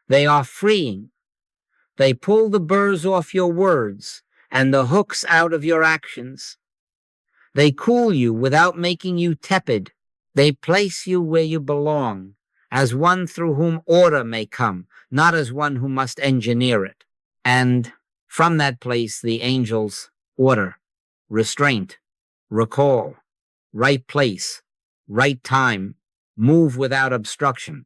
They are freeing. They pull the burrs off your words and the hooks out of your actions. They cool you without making you tepid. They place you where you belong, as one through whom order may come, not as one who must engineer it. And from that place the angels order, restraint, recall, right place, right time, move without obstruction.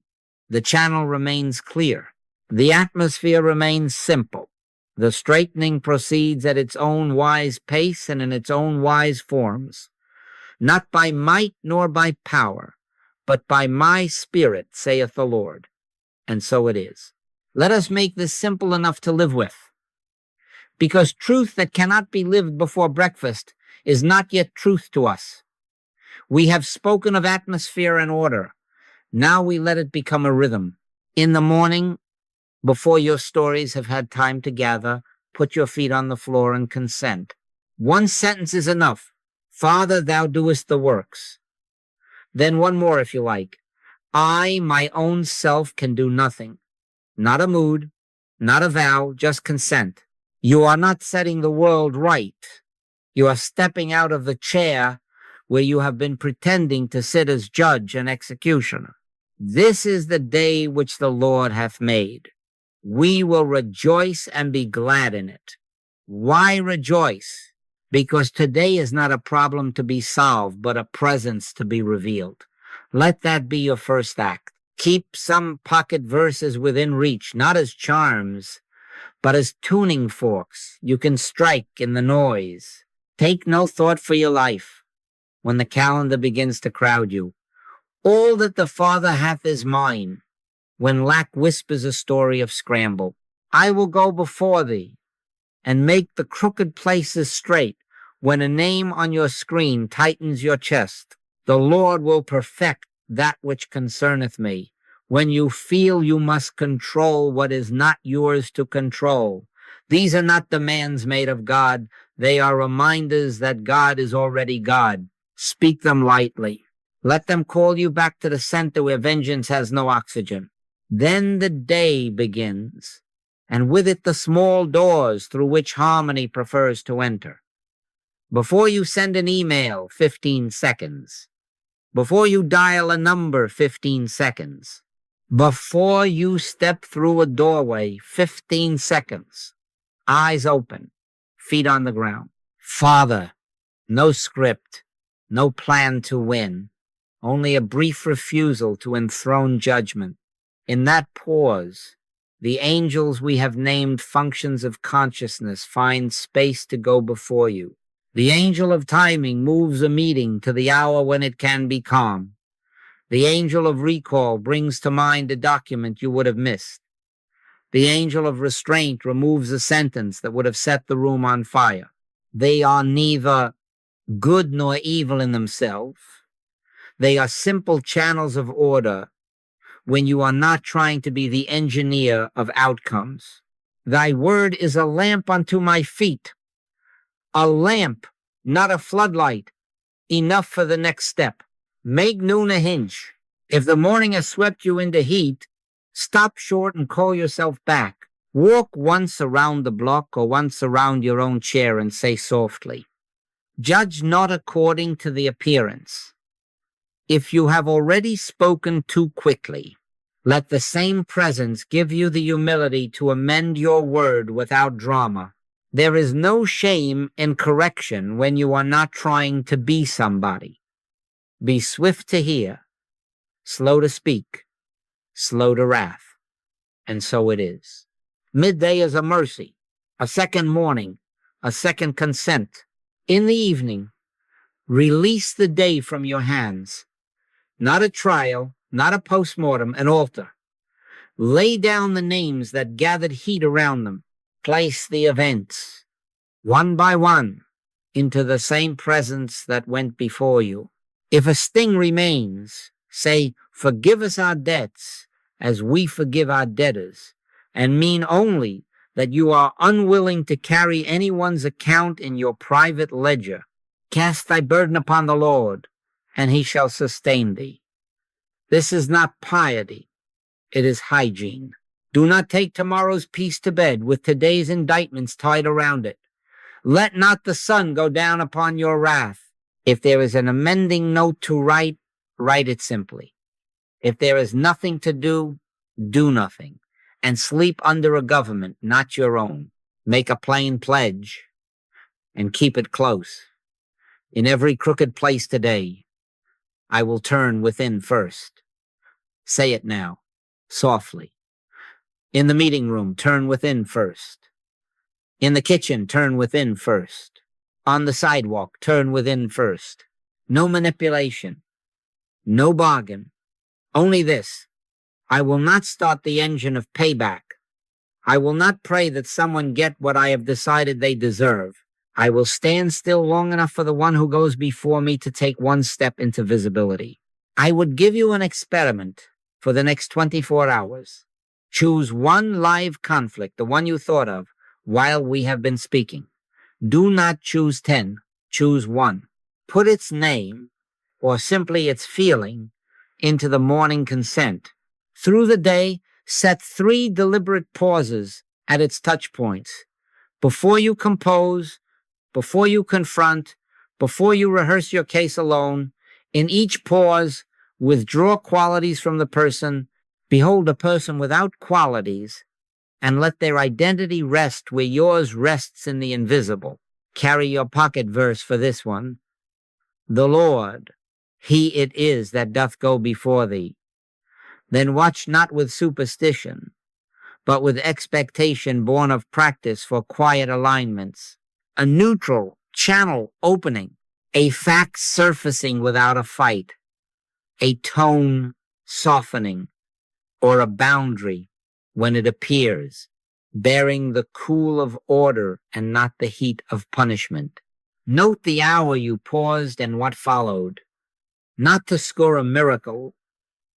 The channel remains clear. The atmosphere remains simple. The straightening proceeds at its own wise pace and in its own wise forms, not by might nor by power, but by my spirit, saith the Lord. And so it is. Let us make this simple enough to live with, because truth that cannot be lived before breakfast is not yet truth to us. We have spoken of atmosphere and order. Now we let it become a rhythm. In the morning, before your stories have had time to gather, put your feet on the floor and consent. 1 sentence is enough. Father, thou doest the works. Then one more if you like. I, my own self, can do nothing. Not a mood, not a vow, just consent. You are not setting the world right. You are stepping out of the chair where you have been pretending to sit as judge and executioner. This is the day which the Lord hath made. We will rejoice and be glad in it. Why rejoice? Because today is not a problem to be solved, but a presence to be revealed. Let that be your first act. Keep some pocket verses within reach, not as charms, but as tuning forks you can strike in the noise. Take no thought for your life when the calendar begins to crowd you. All that the Father hath is mine, when lack whispers a story of scramble. I will go before thee and make the crooked places straight. When a name on your screen tightens your chest, the Lord will perfect that which concerneth me. When you feel you must control what is not yours to control, these are not demands made of God. They are reminders that God is already God. Speak them lightly. Let them call you back to the center where vengeance has no oxygen. Then the day begins, and with it the small doors through which harmony prefers to enter. Before you send an email, 15 seconds. Before you dial a number, 15 seconds. Before you step through a doorway, 15 seconds. Eyes open, feet on the ground. Father, no script, no plan to win, only a brief refusal to enthrone judgment. In that pause, the angels we have named functions of consciousness find space to go before you. The angel of timing moves a meeting to the hour when it can be calm. The angel of recall brings to mind a document you would have missed. The angel of restraint removes a sentence that would have set the room on fire. They are neither good nor evil in themselves. They are simple channels of order when you are not trying to be the engineer of outcomes. Thy word is a lamp unto my feet. A lamp, not a floodlight, enough for the next step. Make noon a hinge. If the morning has swept you into heat, stop short and call yourself back. Walk once around the block or once around your own chair and say softly, judge not according to the appearance. If you have already spoken too quickly, let the same presence give you the humility to amend your word without drama. There is no shame in correction when you are not trying to be somebody. Be swift to hear, slow to speak, slow to wrath. And so it is. Midday is a mercy, a second morning, a second consent. In the evening, release the day from your hands. Not a trial, not a postmortem, an altar. Lay down the names that gathered heat around them. Place the events, one by one, into the same presence that went before you. If a sting remains, say, forgive us our debts as we forgive our debtors, and mean only that you are unwilling to carry anyone's account in your private ledger. Cast thy burden upon the Lord, and he shall sustain thee. This is not piety, it is hygiene. Do not take tomorrow's peace to bed with today's indictments tied around it. Let not the sun go down upon your wrath. If there is an amending note to write, write it simply. If there is nothing to do, do nothing, and sleep under a government not your own. Make a plain pledge and keep it close. In every crooked place today, I will turn within first. Say it now, softly. In the meeting room, turn within first. In the kitchen, turn within first. On the sidewalk, turn within first. No manipulation. No bargain. Only this. I will not start the engine of payback. I will not pray that someone get what I have decided they deserve. I will stand still long enough for the one who goes before me to take one step into visibility. I would give you an experiment for the next 24 hours. Choose one live conflict, the one you thought of, while we have been speaking. Do not choose 10. Choose one. Put its name, or simply its feeling, into the morning consent. Through the day, set 3 deliberate pauses at its touch points. Before you compose, before you confront, before you rehearse your case alone, in each pause, withdraw qualities from the person, behold a person without qualities, and let their identity rest where yours rests in the invisible. Carry your pocket verse for this one. The Lord, He it is that doth go before thee. Then watch not with superstition, but with expectation born of practice for quiet alignments, a neutral channel opening, a fact surfacing without a fight, a tone softening, or a boundary when it appears, bearing the cool of order and not the heat of punishment. Note the hour you paused and what followed, not to score a miracle,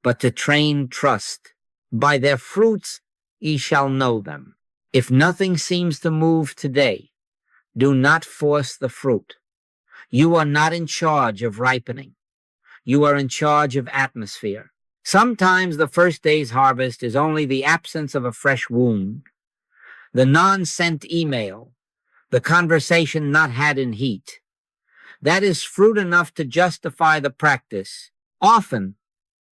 but to train trust. By their fruits ye shall know them. If nothing seems to move today, do not force the fruit. You are not in charge of ripening. You are in charge of atmosphere. Sometimes the first day's harvest is only the absence of a fresh wound, the non-sent email, the conversation not had in heat. That is fruit enough to justify the practice. Often,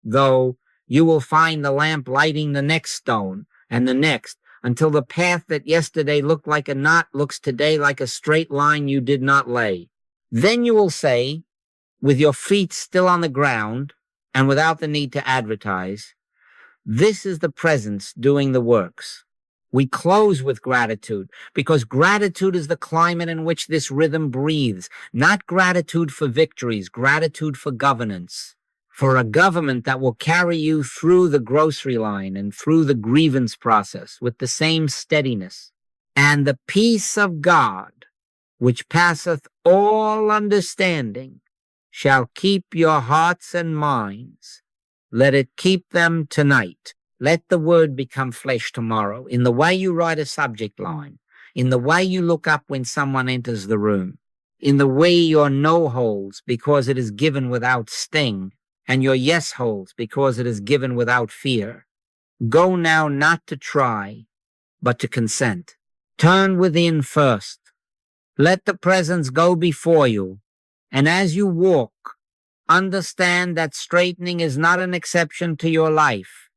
though, you will find the lamp lighting the next stone and the next, until the path that yesterday looked like a knot looks today like a straight line you did not lay. Then you will say, with your feet still on the ground and without the need to advertise, this is the presence doing the works. We close with gratitude because gratitude is the climate in which this rhythm breathes, not gratitude for victories, gratitude for governance, for a government that will carry you through the grocery line and through the grievance process with the same steadiness. And the peace of God, which passeth all understanding, shall keep your hearts and minds. Let it keep them tonight. Let the word become flesh tomorrow, in the way you write a subject line, in the way you look up when someone enters the room, in the way your no holds because it is given without sting, and your yes holds because it is given without fear. Go now not to try, but to consent. Turn within first. Let the presence go before you, and as you walk, understand that straightening is not an exception to your life.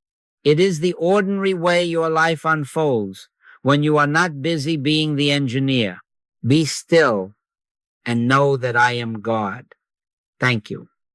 It is the ordinary way your life unfolds when you are not busy being the engineer. Be still and know that I am God. Thank you.